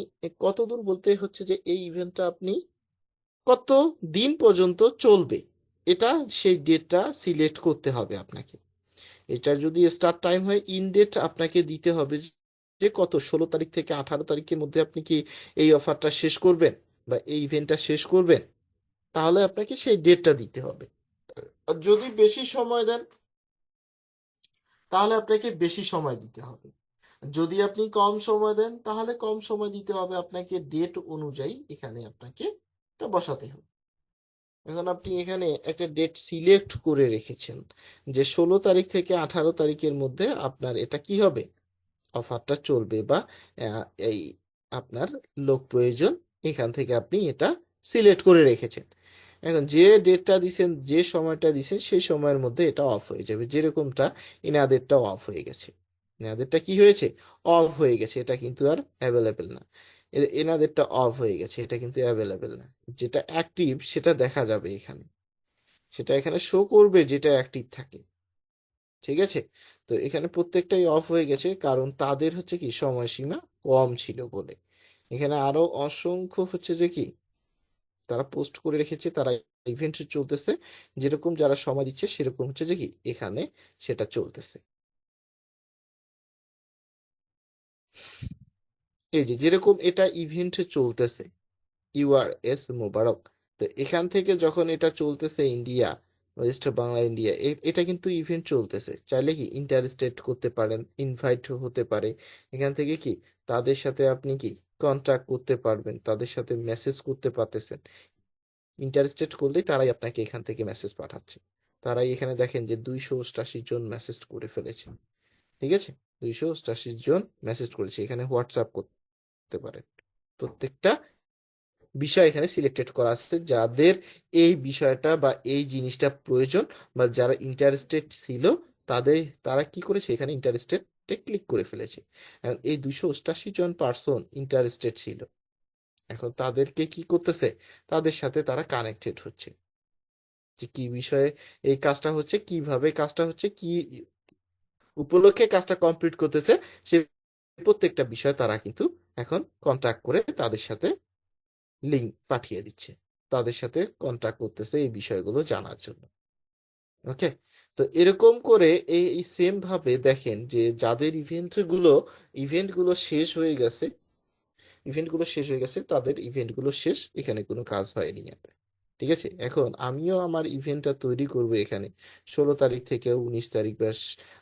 [SPEAKER 1] কত দূর বলতে হচ্ছে যে এই ইভেন্টটা আপনি কত দিন পর্যন্ত চলবে, এটা সেই ডেটটা সিলেক্ট করতে হবে আপনাকে। এটা যদি স্টার্ট টাইম হয়, ইন ডেট আপনাকে দিতে হবে যে কত 16 তারিখ থেকে 18 তারিখের মধ্যে আপনি কি এই অফারটা শেষ করবেন বা এই ইভেন্টটা শেষ করবেন, তাহলে আপনাকে সেই ডেটটা দিতে হবে। আর যদি বেশি সময় দেন তাহলে আপনাকে বেশি সময় দিতে হবে। যদি আপনি কম সময় দেন তাহলে কম সময় দিতে হবে, আপনাকে ডেট অনুযায়ী এখানে আপনাকে এটা বসাতে হবে। এখন আপনি এখানে একটা ডেট সিলেক্ট করে রেখেছেন যে 16 তারিখ থেকে 18 তারিখের মধ্যে আপনার এটা কি হবে, অফারটা চলবে, বা এই আপনার লোক প্রয়োজন, এখান থেকে আপনি এটা সিলেক্ট করে রেখেছেন। এখন যে ডেটটা দিছেন, যে সময়টা দিছেন সেই সময়ের মধ্যে এটা অফ হয়ে যাবে, যেরকমটা ইনাদেরটা অফ হয়ে গেছে। ইনাদেরটা কি হয়েছে, অফ হয়ে গেছে, এটা কিন্তু আর অ্যাভেলেবেল না। এনাদেরটা অফ হয়ে গেছে, এটা কিন্তু অ্যাভেলেবেল না। যেটা অ্যাক্টিভ সেটা দেখা যাবে এখানে, সেটা এখানে শো করবে যেটা অ্যাক্টিভ থাকে। ঠিক আছে, তো এখানে প্রত্যেকটাই অফ হয়ে গেছে, কারণ তাদের হচ্ছে কি সময়সীমা কম ছিল বলে। এখানে আরো অসংখ্য হচ্ছে যে কি তারা পোস্ট করে রেখেছে, তারা ইভেন্ট চলতেছে, যেরকম যারা সময় দিচ্ছে সেরকম হচ্ছে যে কি এখানে সেটা চলতেছে। এই যে যেরকম এটা ইভেন্ট চলতেছে, ইউআরএস মোবারক। তো এখান থেকে যখন এটা চলতেছে ইন্ডিয়া, ওয়েস্ট বাংলা ইন্ডিয়া, এটা কিন্তু ইভেন্ট চলতেছে, চাইলে কি ইন্টারেস্টেড করতে পারেন, ইনভাইট হতে পারে। এখান থেকে কি তাদের সাথে আপনি কি কন্ট্যাক্ট করতে পারবেন, তাদের সাথে মেসেজ করতে পারতেছেন। ইন্টারেস্টেড করলেই তারাই আপনাকে এখান থেকে মেসেজ পাঠাচ্ছে। তারাই এখানে দেখেন যে 288 জন মেসেজ করে ফেলেছে। ঠিক আছে, 288 জন মেসেজ করেছে, এখানে হোয়াটসঅ্যাপ করতে পারেন। প্রত্যেকটা বিষয় এখানে সিলেক্টেড করা আছে, যাদের এই বিষয়টা বা এই জিনিসটা প্রয়োজন বা যারা ইন্টারেস্টেড ছিল, তারা কি করেছে, এখানে ইন্টারেস্টেড ক্লিক করে ফেলেছে। এখন এই 288 জন পার্সন ইন্টারেস্টেড ছিল, এখন তাদেরকে কি করতেছে, তাদের সাথে তারা কানেক্টেড হচ্ছে, যে কি বিষয়ে এই কাজটা হচ্ছে, কিভাবে কাজটা হচ্ছে, কি উপলক্ষে কাজটা কমপ্লিট করতেছে, সে প্রত্যেকটা বিষয় তারা কিন্তু এখন কন্ট্যাক্ট করে তাদের সাথে লিঙ্ক পাঠিয়ে দিচ্ছে, তাদের সাথে কন্ট্যাক্ট করতেছে এই বিষয়গুলো জানার জন্য। ওকে, তো এরকম করে এই সেম ভাবে দেখেন যে যাদের ইভেন্টগুলো শেষ হয়ে গেছে, তাদের ইভেন্টগুলো শেষ, এখানে কোনো কাজ হয়নি আর। ঠিক আছে, এখন আমিও আমার ইভেন্টটা তৈরি করব এখানে 16 তারিখ থেকে 19 তারিখ ব্যাস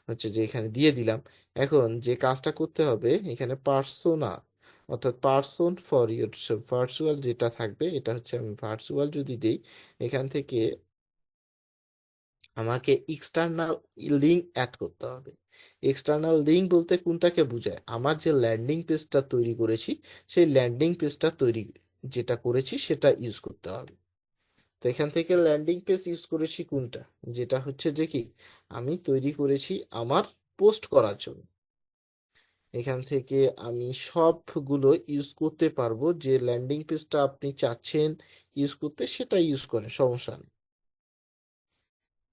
[SPEAKER 1] হচ্ছে যে এখানে দিয়ে দিলাম। এখন যে কাজটা করতে হবে এখানে পার্সোনা, অর্থাৎ পার্সন ফর ইউর ভার্চুয়াল যেটা থাকবে, এটা হচ্ছে আমি ভার্চুয়াল যদি দেই, এখান থেকে আমাকে এক্সটার্নাল লিঙ্ক অ্যাড করতে হবে। এক্সটার্নাল লিঙ্ক বলতে কোনটাকে বোঝায়, আমার যে ল্যান্ডিং পেজটা তৈরি করেছি সেই ল্যান্ডিং পেজটা তৈরি যেটা করেছি সেটা ইউজ করতে হবে। তো এখান থেকে ল্যান্ডিং পেজ ইউজ করেছি কোনটা, যেটা হচ্ছে যে কি আমি তৈরি করেছি আমার পোস্ট করার জন্য। এখান থেকে আমি সবগুলো ইউজ করতে পারবো, যে ল্যান্ডিং পেজটা আপনি চাচ্ছেন ইউজ করতে সেটা ইউজ করেন, সমস্যা নেই।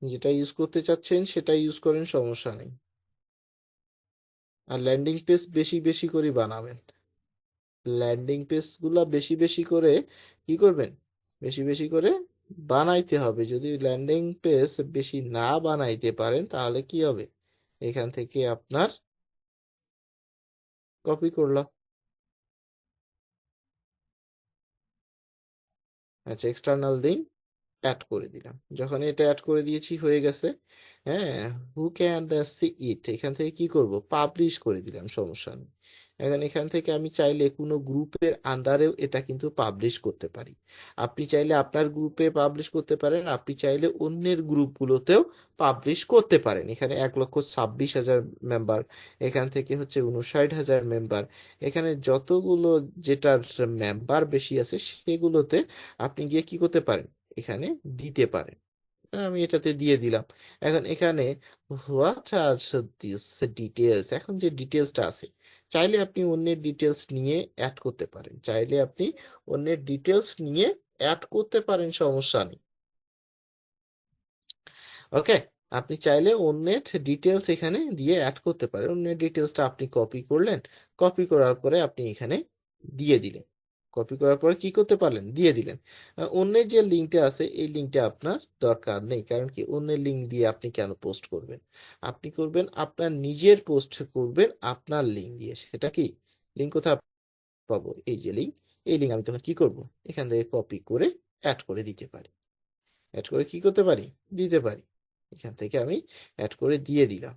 [SPEAKER 1] যেটা ইউজ করতে চাচ্ছেন সেটা ইউজ করেন, সমস্যা নেই। আর ল্যান্ডিং পেজ বেশি বেশি করে বানাবেন। ল্যান্ডিং পেজ গুলা বেশি বেশি করে কি করবেন, বেশি বেশি করে বানাইতে হবে। যদি ল্যান্ডিং পেজ বেশি না বানাইতে পারেন তাহলে কি হবে, এখান থেকে আপনার কপি করলাম। আচ্ছা, এক্সটার্নাল লিঙ্ক অ্যাড করে দিলাম। যখন এটা অ্যাড করে দিয়েছি হয়ে গেছে। হ্যাঁ, হু ক্যান সি ইট, এখান থেকে কি করব, পাবলিশ করে দিলাম, সমস্যা নেই। এখন এখান থেকে আমি চাইলে কোনো গ্রুপের আন্ডারেও এটা কিন্তু পাবলিশ করতে পারি। আপনি চাইলে আপনার গ্রুপে পাবলিশ করতে পারেন, আপনি চাইলে অন্যের গ্রুপগুলোতেও পাবলিশ করতে পারেন। এখানে 1,26,000 মেম্বার, এখান থেকে হচ্ছে 59,000 মেম্বার, এখানে যতগুলো যেটার মেম্বার বেশি আছে সেগুলোতে আপনি গিয়ে কি করতে পারেন, এখানে দিতে পারেন। আমি এটাতে দিয়ে দিলাম। এখন এখানে হোয়াট আর দিস ডিটেলস, এখন যে ডিটেলসটা আছে চাইলে আপনি অন্যের ডিটেলস নিয়ে অ্যাড করতে পারেন, চাইলে আপনি অন্যের ডিটেলস নিয়ে অ্যাড করতে পারেন, সমস্যা নেই। ওকে, আপনি চাইলে অন্যের ডিটেলস এখানে দিয়ে অ্যাড করতে পারেন। অন্যের ডিটেলসটা আপনি কপি করলেন, কপি করার পরে আপনি এখানে দিয়ে দিলেন। কপি করার পরে কি করতে পারলেন, দিয়ে দিলেন। অন্যের যে লিঙ্কটা আছে এই লিঙ্কটা আপনার দরকার নেই, কারণ কি অন্যের লিঙ্ক দিয়ে আপনি কেন পোস্ট করবেন, আপনি করবেন আপনার নিজের পোস্ট করবেন আপনার লিঙ্ক দিয়ে। সেটা কি লিঙ্ক কোথায় পাবো, এই যে লিঙ্ক, এই লিঙ্ক আমি তখন কি করব, এখান থেকে কপি করে অ্যাড করে দিতে পারি। অ্যাড করে কি করতে পারি, দিতে পারি। এখান থেকে আমি অ্যাড করে দিয়ে দিলাম।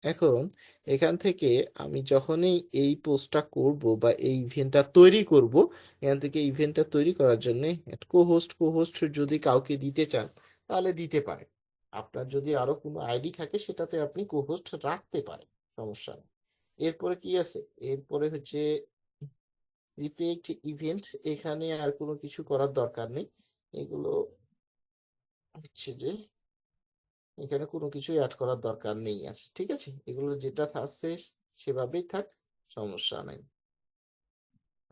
[SPEAKER 1] এখন এখান থেকে আমি যখনই এই পোস্টটা করব বা এই ইভেন্টটা তৈরি করব, এখান থেকে ইভেন্টটা তৈরি করার জন্য কো হোস্ট যদি কাউকে দিতে চান তাহলে দিতে পারেন। আপনার যদি আরো কোনো আইডি থাকে সেটাতে আপনি কো হোস্ট রাখতে পারেন, সমস্যা নেই। এরপরে কি আছে, এরপরে হচ্ছে রিফ্লেক্ট ইভেন্ট, এখানে আর কোনো কিছু করার দরকার নেই। এগুলো হচ্ছে যে এখানে কোনো কিছু অ্যাড করার দরকার নেই আর, ঠিক আছে, এগুলো যেটা থাকছে সেভাবেই থাক, সমস্যা নাই।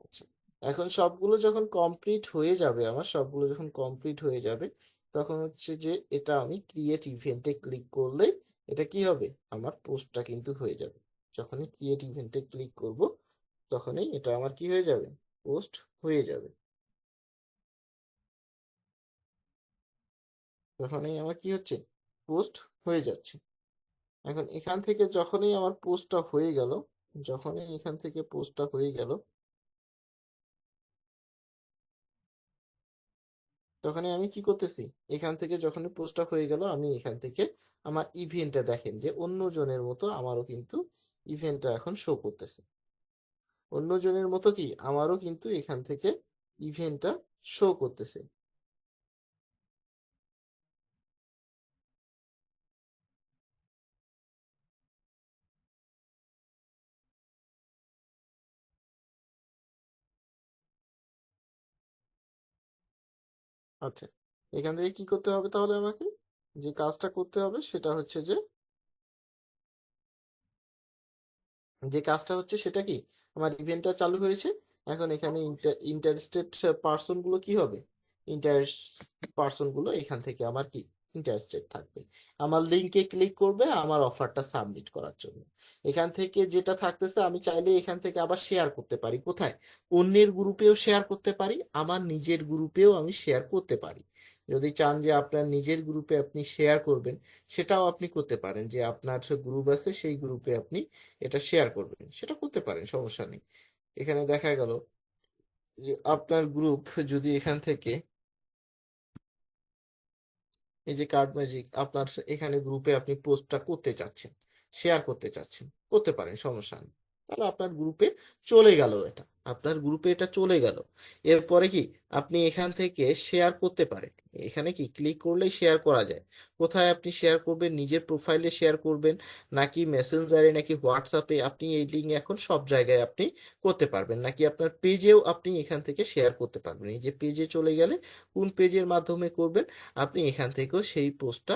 [SPEAKER 1] আচ্ছা, এখন সবগুলো যখন কমপ্লিট হয়ে যাবে, আমার সবগুলো যখন কমপ্লিট হয়ে যাবে তখন হচ্ছে যে এটা আমি ক্রিয়েট ইভেন্টে ক্লিক করলে এটা কি হবে, আমার পোস্টটা কিন্তু হয়ে যাবে। যখনই ক্রিয়েট ইভেন্টে ক্লিক করব তখনই এটা আমার কি হয়ে যাবে, পোস্ট হয়ে যাবে। তখনই আমার কি হচ্ছে, পোস্ট হয়ে যাচ্ছে। এখন এখান থেকে যখনই আমার পোস্টটা হয়ে গেল, যখনই এখান থেকে পোস্টটা হয়ে গেল তখনই আমি কি করতেছি, এখান থেকে যখনই পোস্টটা হয়ে গেল আমি এখান থেকে আমার ইভেন্টটা দেখেন যে অন্য জনের মতো আমারও কিন্তু ইভেন্টটা এখন শো করতেছে। অন্য জনের মতো কি আমারও কিন্তু এখান থেকে ইভেন্টটা শো করতেছে। আচ্ছা, এখান থেকে কি করতে হবে তাহলে, আমাকে যে কাজটা করতে হবে সেটা হচ্ছে যে, সেটা কি, আমার ইভেন্টটা চালু হয়েছে। এখন এখানে ইন্টারেস্টেড পার্সন গুলো কি হবে, ইন্টারেস্ট পার্সন গুলো এখান থেকে আমার কি ইন্টারেস্টেড থাকবে, আমার লিঙ্কে ক্লিক করবে আমার অফারটা সাবমিট করার জন্য। এখান থেকে যেটা থাকতেছে আমি চাইলে এখান থেকে আবার শেয়ার করতে পারি, কোথায়, অন্যের গ্রুপেও শেয়ার করতে পারি, আমার নিজের গ্রুপেও আমি শেয়ার করতে পারি। যদি চান যে আপনার নিজের গ্রুপে আপনি শেয়ার করবেন, সেটাও আপনি করতে পারেন, যে আপনার গ্রুপ আছে সেই গ্রুপে আপনি এটা শেয়ার করবেন, সেটা করতে পারেন, সমস্যা নেই। এখানে দেখা গেল যে আপনার গ্রুপ যদি এখান থেকে এই যে কার্ড ম্যাজিক, আপনার এখানে গ্রুপে আপনি পোস্টটা করতে চাচ্ছেন, শেয়ার করতে চাচ্ছেন, করতে পারেন, সমস্যা নেই। তাহলে আপনার গ্রুপে চলে গেল, এটা আপনার গ্রুপে এটা চলে গেল। এরপরে কি আপনি এখান থেকে শেয়ার করতে পারেন। এখানে কি ক্লিক করলেই শেয়ার করা যায়। কোথায় আপনি শেয়ার করবেন? নিজের প্রোফাইলে শেয়ার করবেন, নাকি মেসেঞ্জারে, নাকি হোয়াটসঅ্যাপে? আপনি এই লিঙ্ক এখন সব জায়গায় আপনি করতে পারবেন, নাকি আপনার পেজেও আপনি এখান থেকে শেয়ার করতে পারবেন। এই যে পেজে চলে গেলে কোন পেজের মাধ্যমে করবেন, আপনি এখান থেকেও সেই পোস্টটা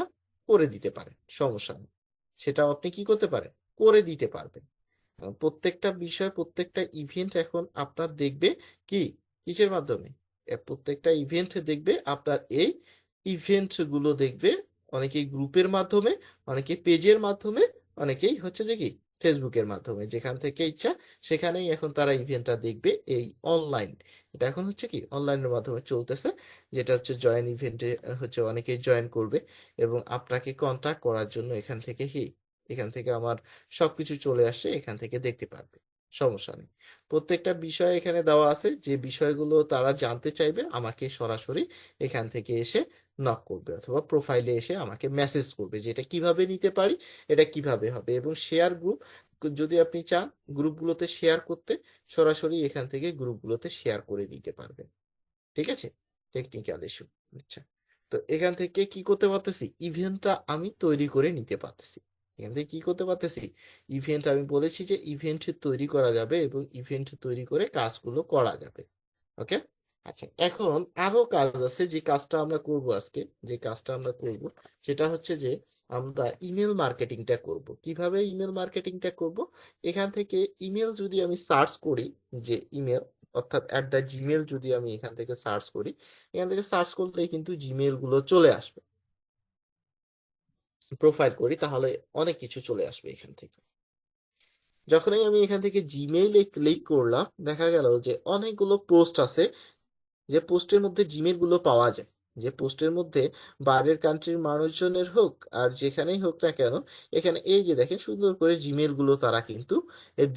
[SPEAKER 1] করে দিতে পারেন, সমস্যা নেই। সেটাও আপনি কি করতে পারেন, করে দিতে পারবেন। প্রত্যেকটা বিষয়, প্রত্যেকটা ইভেন্ট এখন আপনার দেখবে কি, কিসের মাধ্যমে? প্রত্যেকটা ইভেন্ট দেখবে আপনার এই ইভেন্ট গুলো দেখবে অনেকেই গ্রুপের মাধ্যমে, অনেকে পেজের মাধ্যমে, অনেকেই হচ্ছে যে কি ফেসবুকের মাধ্যমে। যেখান থেকে ইচ্ছা সেখানেই এখন তারা ইভেন্টটা দেখবে। এই অনলাইন, এটা এখন হচ্ছে কি অনলাইনের মাধ্যমে চলতেছে, যেটা হচ্ছে জয়েন ইভেন্টে হচ্ছে অনেকেই জয়েন করবে এবং আপনাকে কন্টাক্ট করার জন্য এখান থেকে কি, এখান থেকে আমার সবকিছু চলে আসছে, এখান থেকে দেখতে পারবে, সমস্যা নেই। প্রত্যেকটা বিষয় এখানে দেওয়া আছে, যে বিষয়গুলো তারা জানতে চাইবে আমাকে সরাসরি এখান থেকে এসে নক করবে অথবা প্রোফাইলে এসে আমাকে মেসেজ করবে যে এটা কিভাবে নিতে পারি, এটা কিভাবে হবে। এবং শেয়ার গ্রুপ, যদি আপনি চান গ্রুপগুলোতে শেয়ার করতে, সরাসরি এখান থেকে গ্রুপগুলোতে শেয়ার করে দিতে পারবেন। ঠিক আছে, টেকনিক্যাল ইস্যু। আচ্ছা, তো এখান থেকে কি করতে পারতেছি, ইভেন্টটা আমি তৈরি করে নিতে পারতেছি। এখান থেকে কি করতে পারতেছি, ইভেন্ট, আমি বলেছি যে ইভেন্ট তৈরি করা যাবে এবং ইভেন্ট তৈরি করে কাজগুলো করা যাবে। ওকে। আচ্ছা, এখন আরো কাজ আছে, যে কাজটা আমরা করব আজকে, যে কাজটা আমরা করব সেটা হচ্ছে যে আমরা ইমেল মার্কেটিংটা করব। কিভাবে ইমেল মার্কেটিংটা করব? এখান থেকে ইমেল যদি আমি সার্চ করি, যে ইমেল অর্থাৎ @gmail যদি আমি এখান থেকে সার্চ করি, এখান থেকে সার্চ করলেই কিন্তু জিমেল গুলো চলে আসবে। প্রোফাইল করি তাহলে অনেক কিছু চলে আসবে এখান থেকে। যখনই আমি এখান থেকে জিমেইলে ক্লিক করলাম, দেখা গেল যে অনেকগুলো পোস্ট আছে, যে পোস্টের মধ্যে জিমেল গুলো পাওয়া যায়, যে পোস্টের মধ্যে বাইরের কান্ট্রির মানুষজনের হোক আর যেখানেই হোক না কেন, এখানে এই যে দেখেন সুন্দর করে জিমেল গুলো তারা কিন্তু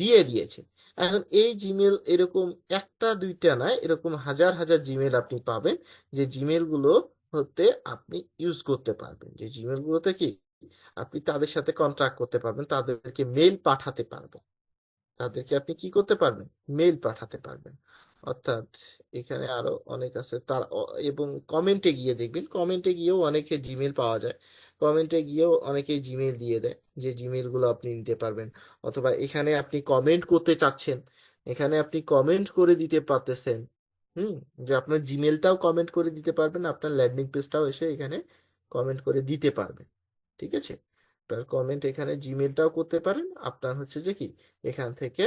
[SPEAKER 1] দিয়ে দিয়েছে। এখন এই জিমেল এরকম একটা দুইটা না, এরকম হাজার হাজার জিমেল আপনি পাবেন, যে জিমেল গুলো হতে আপনি ইউজ করতে পারবেন, যে জিমেল গুলোতে কি আপনি তাদের সাথে কন্ট্যাক্ট করতে পারবেন, তাদেরকে মেল পাঠাতে পারবেন, তাদেরকে আপনি কি করতে পারবেন, মেল পাঠাতে পারবেন। অর্থাৎ এখানে আরো অনেক আছে তার এবং কমেন্টে গিয়ে দেখবেন, কমেন্টে গিয়েও অনেকে জিমেল পাওয়া যায়, কমেন্টে গিয়েও অনেকেই জিমেল দিয়ে দেয়, যে জিমেল গুলো আপনি নিতে পারবেন। অথবা এখানে আপনি কমেন্ট করতে চাচ্ছেন, এখানে আপনি কমেন্ট করে দিতে পারতেছেন। হুম, যে আপনার জিমেলটাও কমেন্ট করে দিতে পারবেন, আপনার ল্যান্ডিং পেজটাও এসে এখানে কমেন্ট করে দিতে পারবেন। ঠিক আছে, আপনার কমেন্ট এখানে জিমেলটাও করতে পারেন, আপনার হচ্ছে যে কি এখান থেকে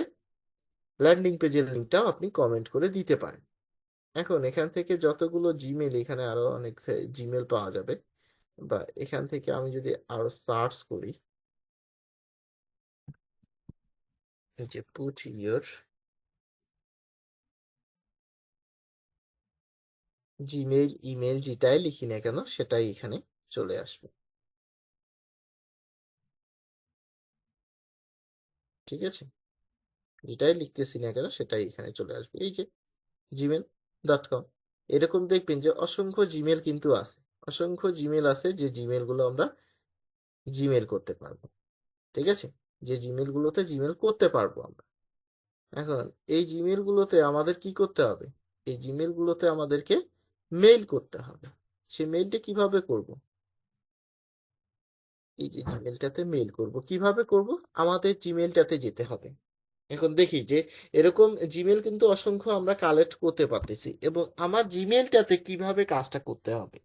[SPEAKER 1] ল্যান্ডিং পেজের লিঙ্কটাও আপনি কমেন্ট করে দিতে পারেন। এখন এখান থেকে যতগুলো জিমেল, এখানে আরো অনেক জিমেল পাওয়া যাবে, বা এখান থেকে আমি যদি আরো সার্চ করি, যে পুট ইয়োর জিমেইল, ইমেল যেটাই লিখি না কেন সেটাই এখানে চলে আসবে। ঠিক আছে, যেটাই লিখতেছি না কেন সেটাই এখানে চলে আসবে, এই যে gmail.com। এরকম দেখবেন যে অসংখ্য জিমেল কিন্তু আছে, অসংখ্য জিমেল আছে, যে জিমেল গুলো আমরা জিমেল করতে পারবো। ঠিক আছে, যে জিমেল গুলোতে জিমেল করতে পারবো আমরা। এখন এই জিমেল গুলোতে আমাদের কি করতে হবে, এই জিমেল গুলোতে আমাদেরকে মেইল করতে হবে। সেই মেইলটা কিভাবে করব, এই যে জিমেলটাতে মেইল করব, কিভাবে করব, আমাদের জিমেলটাতে যেতে হবে। এখন দেখি যে এরকম জিমেল কিন্তু অসংখ্য আমরা কালেক্ট করতে পারতেছি, এবং আমার জিমেলটাতে কিভাবে কাজটা করতে হবে।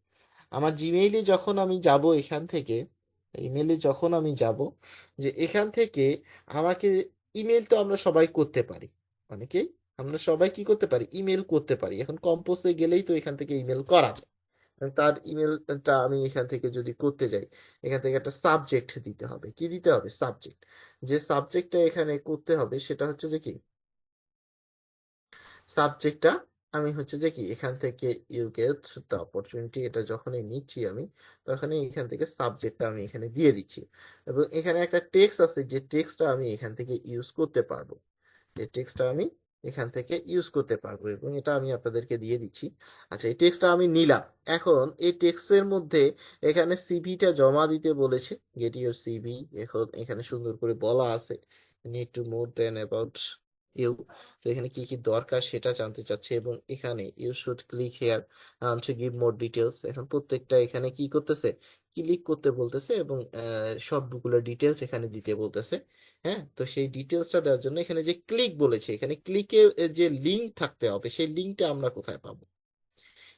[SPEAKER 1] আমার জিমেইলে যখন আমি যাব, এখান থেকে ইমেলে যখন আমি যাব, যে এখান থেকে আমাকে, ইমেল তো আমরা সবাই করতে পারি, অনেকেই আমরা সবাই কি করতে পারি, ইমেল করতে পারি। এখন কম্পোজে গেলেই তো এখান থেকে ইমেল করা যায়। তার ইমেলটা আমি এখান থেকে যদি করতে যাই, এখান থেকে একটা সাবজেক্ট দিতে হবে, কি দিতে হবে, সাবজেক্ট। যে সাবজেক্টটা এখানে করতে হবে সেটা হচ্ছে যে কি, সাবজেক্টটা আমি হচ্ছে যে কি এখান থেকে ইউ গেট দ্য অপরচুনিটি, এটা যখনই নিচ্ছি আমি, তখনই এখান থেকে সাবজেক্টটা আমি এখানে দিয়ে দিচ্ছি। এবং এখানে একটা টেক্সট আছে, যে টেক্সটটা আমি এখান থেকে ইউজ করতে পারবো, যে টেক্সটটা আমি এখান থেকে ইউজ করতে পারবো, এবং এটা আমি আপনাদেরকে দিয়ে দিচ্ছি। আচ্ছা, এই টেক্সটটা আমি নিলাম। এখন এই টেক্সটের মধ্যে এখানে সিভিটা জমা দিতে বলেছে, গেট ইউর সিভি। এখন এখানে সুন্দর করে বলা আছে need to more than about you. তো এখানে কি কি দরকার সেটা জানতে চাচ্ছে, এবং এখানে you should click here to give more details. এখন প্রত্যেকটা এখানে কি করতেছে, ক্লিক করতে বলতেছে, এবং সবগুলো ডিটেলস এখানে দিতে বলতেছে। হ্যাঁ, তো সেই ডিটেলসটা দেওয়ার জন্য এখানে যে ক্লিক বলেছে, এখানে ক্লিকে যে লিঙ্ক থাকতে হবে, সেই লিঙ্কটা আমরা কোথায় পাবো?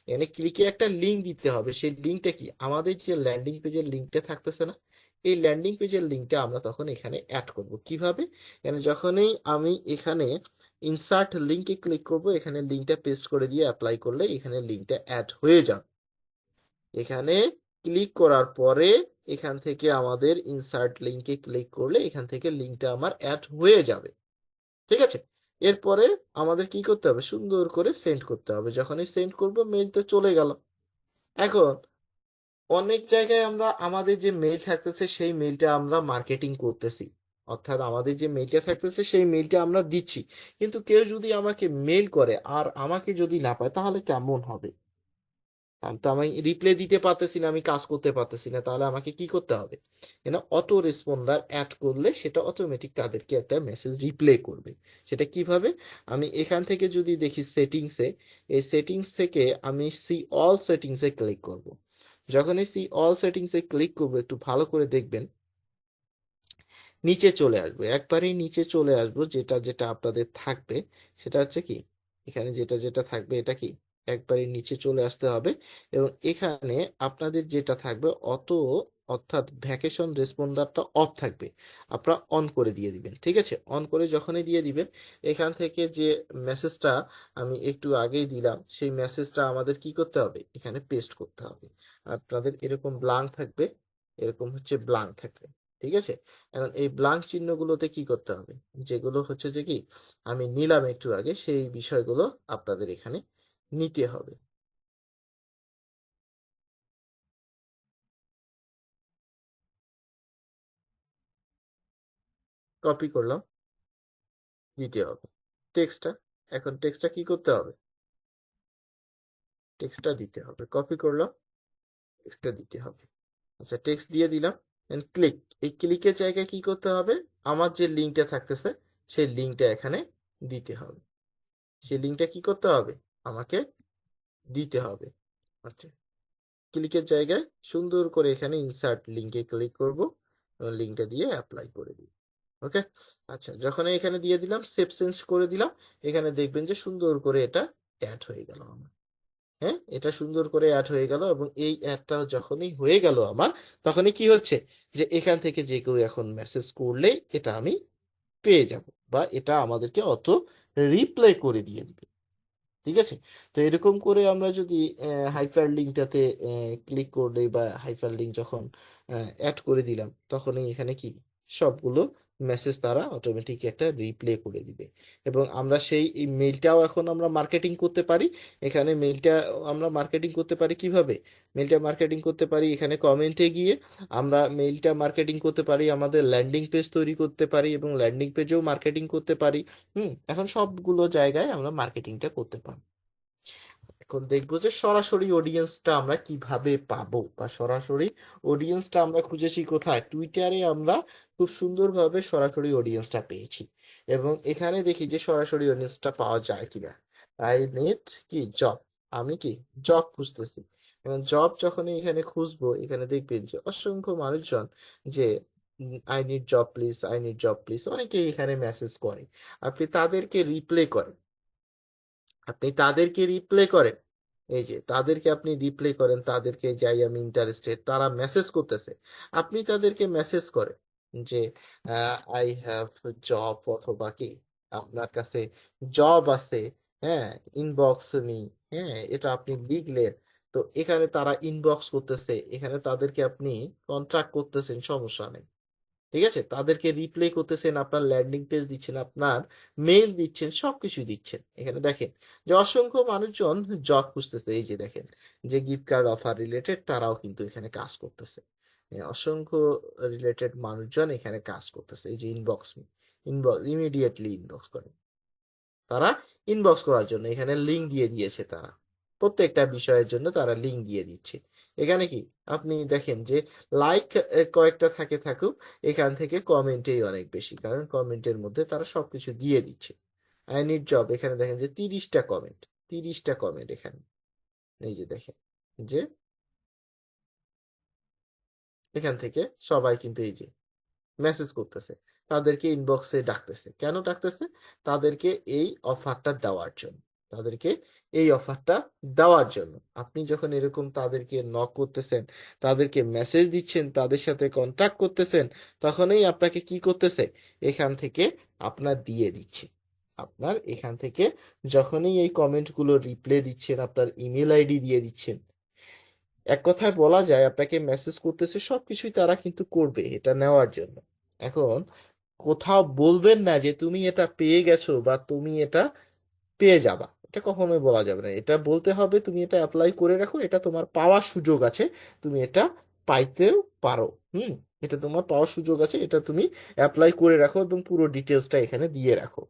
[SPEAKER 1] এখানে ক্লিকে একটা লিঙ্ক দিতে হবে। সেই লিঙ্কটা কি, আমাদের যে ল্যান্ডিং পেজের লিঙ্কটা থাকতেছে না, এই ল্যান্ডিং পেজের লিঙ্কটা আমরা তখন এখানে অ্যাড করব কিভাবে? এখানে যখনই আমি এখানে ইনসার্ট লিঙ্কে ক্লিক করব, এখানে লিঙ্কটা পেস্ট করে দিয়ে অ্যাপ্লাই করলে এখানে লিঙ্কটা অ্যাড হয়ে যাবে। এখানে ক্লিক করার পরে এখান থেকে আমাদের ইনসার্ট লিঙ্কে ক্লিক করলে এখান থেকে লিঙ্কটা আমার অ্যাড হয়ে যাবে। ঠিক আছে, এরপরে আমাদের কি করতে হবে, সুন্দর করে সেন্ড করতে হবে। যখনই সেন্ড করব, মেইল তো চলে গেল। এখন অনেক জায়গায় আমরা আমাদের যে মেইল থাকতেছে সেই মেইলটা আমরা মার্কেটিং করতেছি, অর্থাৎ আমাদের যে মেইলটা থাকতেছে সেই মেইলটা আমরা দিচ্ছি, কিন্তু কেউ যদি আমাকে মেইল করে আর আমাকে যদি না পায়, তাহলে কেমন হবে? তাহলে তো আমি রিপ্লাই দিতে পারতেছি না, আমি কাজ করতে পারতেছি না। তাহলে আমাকে কি করতে হবে, অটো রেসপন্ডার অ্যাড করলে সেটা অটোমেটিক তাদেরকে একটা মেসেজ রিপ্লাই করবে। সেটা কিভাবে, আমি এখান থেকে যদি দেখি সেটিংসে, এই সেটিংস থেকে আমি সি অল সেটিংসে ক্লিক করব। যখন এই সি অল সেটিংসে ক্লিক করবো, একটু ভালো করে দেখবেন, নিচে চলে আসবো, একবারেই নিচে চলে আসবো। যেটা যেটা আপনাদের থাকবে সেটা হচ্ছে কি, এখানে যেটা যেটা থাকবে এটা কি, একবারে নিচে চলে আসতে হবে। এবং এখানে আপনাদের যেটা থাকবে অর্থাৎ ভ্যাকেশন রেসপন্ডারটা অফ থাকবে, আপনারা অন করে দিয়ে দিবেন। ঠিক আছে, অন করে যখনই দিয়ে দিবেন, এখান থেকে যে মেসেজটা আমি একটু আগেই দিলাম, সেই মেসেজটা আমাদের কি করতে হবে, এখানে পেস্ট করতে হবে। আপনাদের এরকম ব্লাঙ্ক থাকবে, এরকম হচ্ছে ব্লাঙ্ক থাকবে। ঠিক আছে, এখন এই ব্লাঙ্ক চিহ্নগুলোতে কি করতে হবে, যেগুলো হচ্ছে যে কি আমি নিলাম একটু আগে, সেই বিষয়গুলো আপনাদের এখানে নিতে হবে। কপি করলাম, দিতে হবে টেক্সটটা। এখন টেক্সটটা কি করতে হবে, টেক্সটটা দিতে হবে। কপি করলাম, টেক্সটটা দিতে হবে। আচ্ছা, টেক্সট দিয়ে দিলাম। ক্লিক, এই ক্লিকের জায়গায় কি করতে হবে, আমার যে লিঙ্কটা থাকতেছে সেই লিঙ্কটা এখানে দিতে হবে। সেই লিঙ্কটা কি করতে হবে, আমাকে দিতে হবে। আচ্ছা, ক্লিকের জায়গায় সুন্দর করে এখানে ইনসার্ট লিঙ্কে ক্লিক করব, লিঙ্কটা দিয়ে অ্যাপ্লাই করে দিব। ওকে, আচ্ছা, যখন এখানে দিয়ে দিলাম, সেভ চেঞ্জ করে দিলাম, এখানে দেখবেন যে সুন্দর করে এটা অ্যাড হয়ে গেল আমার। হ্যাঁ, এটা সুন্দর করে অ্যাড হয়ে গেল, এবং এই অ্যাডটা যখনই হয়ে গেল আমার, তখনই কি হচ্ছে, যে এখান থেকে যে কেউ এখন মেসেজ করলেই এটা আমি পেয়ে যাব, বা এটা আমাদেরকে অটো রিপ্লাই করে দিয়ে দিবে। ঠিক আছে, তো এরকম করে আমরা যদি হাইপার লিঙ্কটাতে ক্লিক করলে, বা হাইপার লিঙ্ক যখন অ্যাড করে দিলাম, তখনই এখানে কি সবগুলো মেসেজ তারা অটোমেটিক একটা রিপ্লে করে দিবে। এবং আমরা সেই মেইলটাও এখন আমরা মার্কেটিং করতে পারি। এখানে মেইলটা আমরা মার্কেটিং করতে পারি কিভাবে, মেইলটা মার্কেটিং করতে পারি এখানে কমেন্টে গিয়ে। আমরা মেইলটা মার্কেটিং করতে পারি, আমাদের ল্যান্ডিং পেজ তৈরি করতে পারি, এবং ল্যান্ডিং পেজেও মার্কেটিং করতে পারি। এখন সবগুলো জায়গায় আমরা মার্কেটিংটা করতে পারি। এখন দেখবো যে সরাসরি অডিয়েন্সটা আমরা কিভাবে পাবো, বা সরাসরি অডিয়েন্সটা আমরা খুঁজেছি কোথায়, টুইটারে আমরা খুব সুন্দরভাবে সরাসরি অডিয়েন্সটা পেয়েছি। এবং এখানে দেখি যে সরাসরি অডিয়েন্সটা পাওয়া যায় কিনা। আই নিড কি জব, আমি কি জব খুঁজতেছি। এবং জব যখন এখানে খুঁজবো, এখানে দেখবেন যে অসংখ্য মানুষজন যে I need job please, I need job please, অনেকেই এখানে মেসেজ করে। আপনি তাদেরকে রিপ্লে করেন, আপনি তাদেরকে রিপ্লে করেন, এই যে তাদেরকে আপনি রিপ্লে করেন, তাদেরকে যাই আমি ইন্টারেস্টেড, তারা মেসেজ করতেছে, আপনি তাদেরকে মেসেজ করেন যে আই হ্যাভ জব, অথবা কি আপনার কাছে জব আছে, হ্যাঁ, ইনবক্স মি, হ্যাঁ, এটা আপনি লিখলেন। তো এখানে তারা ইনবক্স করতেছে, এখানে তাদেরকে আপনি কন্ট্রাক্ট করতেছেন, সমস্যা নেই। ঠিক আছে, তাদেরকে রিপ্লাই করতেছেন, আপনার ল্যান্ডিং পেজ দিচ্ছেন, আপনার মেইল দিচ্ছেন, সবকিছু দিচ্ছেন। এখানে দেখেন যে অসংখ্য মানুষজন জব খুঁজতেছে। এই যে দেখেন যে গিফট কার্ড অফার রিলেটেড, তারাও কিন্তু এখানে কাজ করতেছে। অসংখ্য রিলেটেড মানুষজন এখানে কাজ করতেছে। এই যে ইনবক্স ইনবক্স ইমিডিয়েটলি ইনবক্স করে। তারা ইনবক্স করার জন্য এখানে লিঙ্ক দিয়ে দিয়েছে। তারা প্রত্যেকটা বিষয়ের জন্য তারা লিঙ্ক দিয়ে দিচ্ছে। এখানে কি আপনি দেখেন যে লাইক কয়েকটা থাকুক, এখান থেকে কমেন্টেই অনেক বেশি, কারণ কমেন্টের মধ্যে তারা সবকিছু দিয়ে দিচ্ছে। আই নিড জব, এখানে দেখেন যে 30টা কমেন্ট, 30টা কমেন্ট এখানে। এই যে দেখেন যে এখান থেকে সবাই কিন্তু এই যে মেসেজ করতেছে, তাদেরকে ইনবক্সে ডাকতেছে। কেন ডাকতেছে? তাদেরকে এই অফারটা দেওয়ার জন্য, তাদেরকে এই অফারটা দেওয়ার জন্য। আপনি যখন এরকম তাদেরকে নক করতেছেন, তাদেরকে মেসেজ দিচ্ছেন, তাদের সাথে কন্ট্যাক্ট করতেছেন, তখনই আপনাকে কি করতেছে, এখান থেকে আপনার দিয়ে দিচ্ছে। আপনার এখান থেকে যখনই এই কমেন্টগুলো রিপ্লাই দিচ্ছেন, আপনার ইমেল আইডি দিয়ে দিচ্ছেন, এক কথায় বলা যায় আপনাকে মেসেজ করতেছে, সবকিছুই তারা কিন্তু করবে এটা নেওয়ার জন্য। এখন কোথাও বলবেন না যে তুমি এটা পেয়ে গেছো বা তুমি এটা পেয়ে যাবা, এটা কখনোই বলা যাবে না। এটা বলতে হবে তুমি এটা অ্যাপ্লাই করে রাখো, এটা তোমার পাওয়ার সুযোগ আছে, তুমি এটা পাইতেও পারো। হুম, এটা তোমার পাওয়ার সুযোগ আছে, এটা তুমি অ্যাপ্লাই করে রাখো এবং পুরো ডিটেলসটা এখানে দিয়ে রাখো।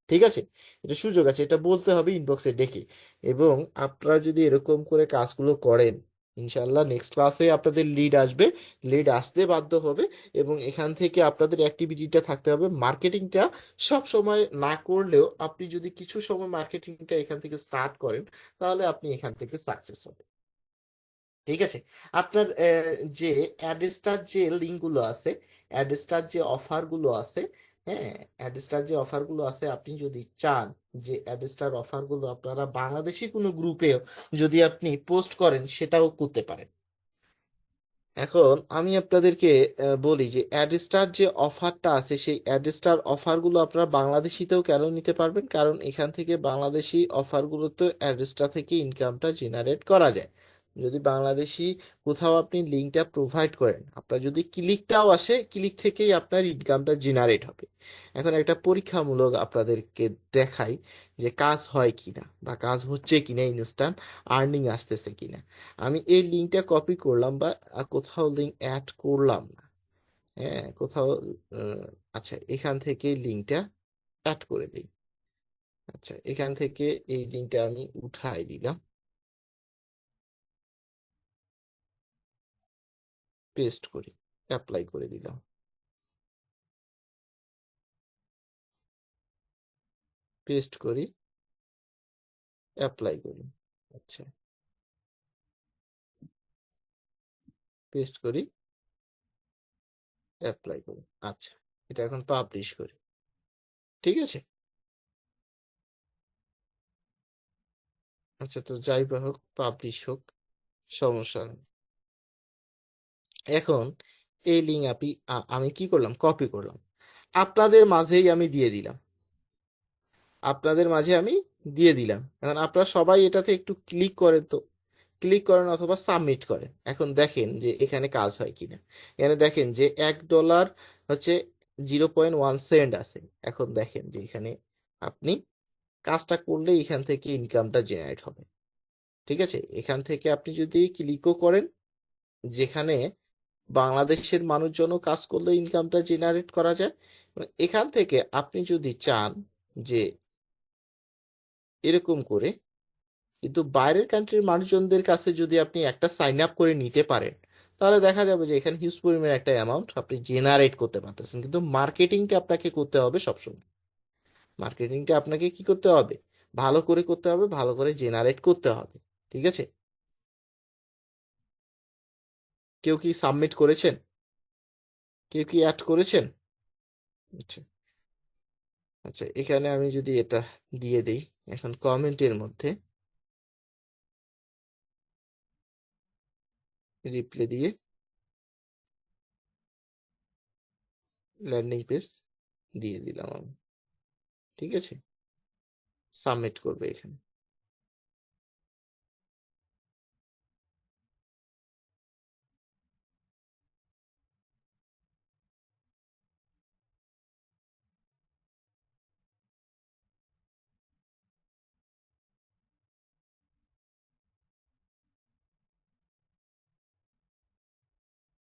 [SPEAKER 1] ঠিক আছে, এটা সুযোগ আছে, এটা বলতে হবে ইনবক্সে ডেকে। এবং আপনারা যদি এরকম করে কাজগুলো করেন, ইনশাল্লাহ নেক্সট ক্লাসে আপনাদের লিড আসবে, লিড আসতে বাধ্য হবে। এবং এখান থেকে আপনাদের অ্যাক্টিভিটিটা থাকতে হবে মার্কেটিংটা। সব সময় না করলেও আপনি যদি কিছু সময় মার্কেটিংটা এখান থেকে স্টার্ট করেন, তাহলে আপনি এখান থেকে সাকসেস হবেন। ঠিক আছে, আপনার যে অ্যাডস্টার যে লিঙ্কগুলো আছে, অ্যাডস্টার যে অফারগুলো আছে, হ্যাঁ, অ্যাডস্টার যে অফারগুলো আছে, আপনি যদি চান যে অ্যাডস্টার অফারগুলো আপনারা বাংলাদেশি কোনো গ্রুপেও যদি আপনি পোস্ট করেন, সেটাও করতে পারেন। এখন আমি আপনাদেরকে বলি যে অ্যাডস্টার যে অফারটা আছে, সেই অ্যাডস্টার অফারগুলো আপনারা বাংলাদেশিতেও কেন নিতে পারবেন, কারণ এখান থেকে বাংলাদেশি অফারগুলোতে অ্যাডস্টার থেকে ইনকামটা জেনারেট করা যায়। যদি বাংলাদেশি কোথাও আপনি লিঙ্কটা প্রোভাইড করেন, আপনার যদি ক্লিকটাও আসে, ক্লিক থেকেই আপনার ইনকামটা জেনারেট হবে। এখন একটা পরীক্ষামূলক আপনাদেরকে দেখাই যে কাজ হয় কিনা বা কাজ হচ্ছে কিনা, ইনস্ট্যান্ট আর্নিং আসতেছে কিনা। আমি এই লিঙ্কটা কপি করলাম বা কোথাও লিঙ্ক অ্যাড করলাম না। হ্যাঁ, কোথাও আহ, আচ্ছা, এখান থেকে লিঙ্কটা অ্যাড করে দিই। আচ্ছা, এখান থেকে এই লিঙ্কটা আমি উঠাই দিলাম, পেস্ট করি, অ্যাপ্লাই করে দিলাম, পেস্ট করি, অ্যাপ্লাই করি। আচ্ছা, পেস্ট করি, অ্যাপ্লাই করি। আচ্ছা, এটা এখন পাবলিশ করি। ঠিক আছে, আচ্ছা, তো যাই বা হোক, পাবলিশ হোক, সমস্যা নেই। এখন এই লিঙ্ক আমি কি করলাম, কপি করলাম, আপনাদের মাঝেই আমি দিয়ে দিলাম, আপনাদের মাঝে আমি দিয়ে দিলাম। এখন আপনারা সবাই এটাতে একটু ক্লিক করেন তো, ক্লিক করেন অথবা সাবমিট করেন। এখন দেখেন যে এখানে কাজ হয় কিনা। এখানে দেখেন যে $1 হচ্ছে 0.1 সেন্ট আছে। এখন দেখেন যে এখানে আপনি কাজটা করলে এখান থেকে ইনকামটা জেনারেট হবে। ঠিক আছে, এখান থেকে আপনি যদি ক্লিকও করেন, যেখানে বাংলাদেশের মানুষজনও কাজ করলে ইনকামটা জেনারেট করা যায়। এবং এখান থেকে আপনি যদি চান যে এরকম করে, কিন্তু বাইরের কান্ট্রির মানুষজনদের কাছে যদি আপনি একটা সাইন আপ করে নিতে পারেন, তাহলে দেখা যাবে যে এখানে হিউজ পরিমাণ একটা অ্যামাউন্ট আপনি জেনারেট করতে পারতেছেন। কিন্তু মার্কেটিংটা আপনাকে করতে হবে সবসময়, মার্কেটিংটা আপনাকে কি করতে হবে, ভালো করে করতে হবে, ভালো করে জেনারেট করতে হবে। ঠিক আছে, কেউ কি সাবমিট করেছেন, কেউ কি অ্যাড করেছেন? আচ্ছা, আচ্ছা, এখানে আমি যদি এটা দিয়ে দেই, এখন কমেন্টের মধ্যে রিপ্লাই দিয়ে ল্যান্ডিং পেজ দিয়ে দিলাম আমি। ঠিক আছে, সাবমিট করবে এখানে।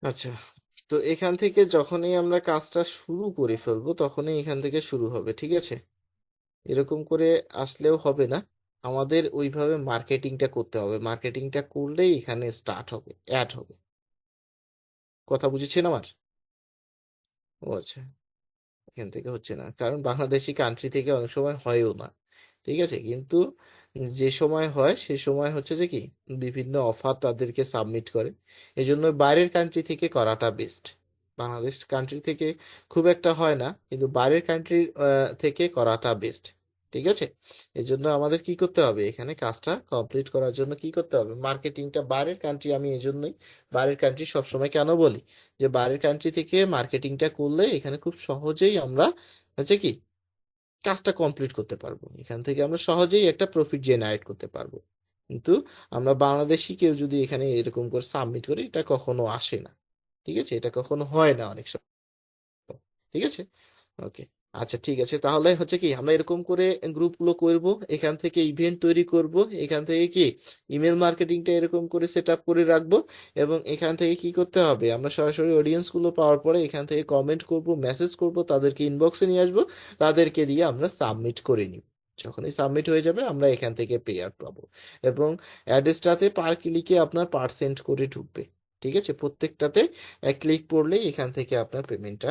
[SPEAKER 1] আচ্ছা, তো এখান থেকে যখনই আমরা কাজটা শুরু করে ফেলবো, তখনই এখান থেকে শুরু হবে। ঠিক আছে, এরকম করে আসলেও হবে না, আমাদের ওইভাবে মার্কেটিংটা করতে হবে, মার্কেটিংটা করলেই এখানে স্টার্ট হবে, অ্যাড হবে। কথা বুঝেছেন আমার? ও আচ্ছা, এখান থেকে হচ্ছে না কারণ বাংলাদেশি কান্ট্রি থেকে অনেক সময় হয়ও না, ঠিক আছে, কিন্তু যে সময় হয় সে সময় হচ্ছে যে কি বিভিন্ন অফার তাদেরকে সাবমিট করে, এই জন্য বাইরের কান্ট্রি থেকে করাটা বেস্ট। বাংলাদেশ কান্ট্রি থেকে খুব একটা হয় না, কিন্তু বাইরের কান্ট্রির থেকে করাটা বেস্ট, ঠিক আছে। এই জন্য আমাদের কি করতে হবে, এখানে কাজটা কমপ্লিট করার জন্য কি করতে হবে, মার্কেটিংটা বাইরের কান্ট্রি, আমি এই জন্যই বাইরের কান্ট্রি সবসময় কেন বলি, যে বাইরের কান্ট্রি থেকে মার্কেটিংটা করলে এখানে খুব সহজেই আমরা হচ্ছে কি কাজটা কমপ্লিট করতে পারবো, এখান থেকে আমরা সহজেই একটা প্রফিট জেনারেট করতে পারবো। কিন্তু আমরা বাংলাদেশি কেউ যদি এখানে এরকম করে সাবমিট করি, এটা কখনো আসে না, ঠিক আছে, এটা কখনো হয় না অনেক সময়, ঠিক আছে। ওকে, আচ্ছা ঠিক আছে, তাহলে হচ্ছে কি আমরা এরকম করে গ্রুপগুলো করব, এখান থেকে ইভেন্ট তৈরি করব, এখান থেকে কি ইমেল মার্কেটিংটা এরকম করে সেট আপ করে রাখবো, এবং এখান থেকে কি করতে হবে, আমরা সরাসরি অডিয়েন্স গুলো পাওয়ার পরে এখান থেকে কমেন্ট করব, মেসেজ করব, তাদেরকে ইনবক্সে নিয়ে আসবো, তাদেরকে দিয়ে আমরা সাবমিট করে নিব। যখনই সাবমিট হয়ে যাবে আমরা এখান থেকে পে আউট পাবো, এবং অ্যাড্রেসটাতে পার ক্লিকে আপনার পার্সেন্ট করে ঢুকবে, ঠিক আছে, প্রত্যেকটাতে এক ক্লিক পড়লেই এখান থেকে আপনার পেমেন্টটা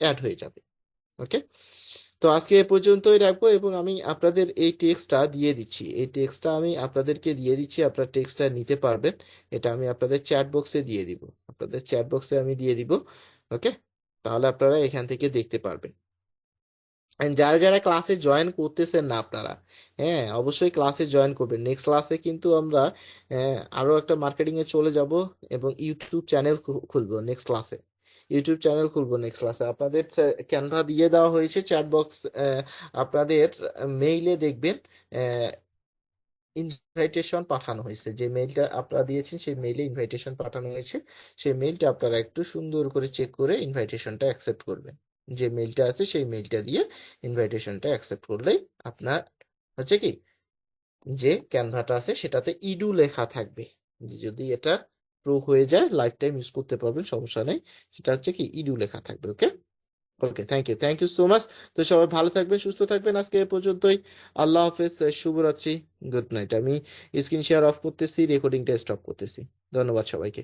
[SPEAKER 1] অ্যাড হয়ে যাবে। ওকে, তো আজকে এ পর্যন্তই রাখবো, এবং আমি আপনাদের এই টেক্সটটা দিয়ে দিচ্ছি, এই টেক্সটটা আমি আপনাদেরকে দিয়ে দিচ্ছি, আপনারা টেক্সটটা নিতে পারবেন, এটা আমি আপনাদের চ্যাট বক্সে দিয়ে দিব, আপনাদের চ্যাট বক্সে আমি দিয়ে দিব। ওকে, তাহলে আপনারা এখান থেকে দেখতে পারবেন। And যারা যারা ক্লাসে জয়েন করতেছেন না আপনারা, হ্যাঁ অবশ্যই ক্লাসে জয়েন করবেন, নেক্সট ক্লাসে কিন্তু আমরা আরো একটা মার্কেটিং এ চলে যাব, এবং ইউটিউব চ্যানেল খুলবো নেক্সট ক্লাসে, ইউটিউব চ্যানেল খুলবো নেক্সট ক্লাসে। আপনাদের ক্যানভা দিয়ে দেওয়া হয়েছে, চ্যাট বক্স আপনাদের মেইলে দেখবেন ইনভাইটেশন পাঠানো হয়েছে, যে মেইলটা আপনারা দিয়েছেন সেই মেইলে ইনভাইটেশন পাঠানো হয়েছে, সেই মেইলটা আপনারা একটু সুন্দর করে চেক করে ইনভাইটেশনটা অ্যাকসেপ্ট করবেন, যে মেইলটা আছে সেই মেইলটা দিয়ে ইনভাইটেশনটা অ্যাকসেপ্ট করলেই আপনার হচ্ছে কি যে ক্যানভাটা আছে সেটাতে ইডু লেখা থাকবে, যে যদি এটা প্রো হয়ে যায় লাইফ টাইম ইউজ করতে পারবেন, সমস্যা নেই, সেটা হচ্ছে কি ইডু লেখা থাকবে। ওকে, ওকে, থ্যাংক ইউ সো মাচ। তো সবাই ভালো থাকবেন, সুস্থ থাকবেন, আজকে এ পর্যন্তই। আল্লাহ হাফেজ, শুভরাত্রি, গুড নাইট। আমি স্ক্রিন শেয়ার অফ করতেছি, রেকর্ডিংটা স্টপ করতেছি। ধন্যবাদ সবাইকে।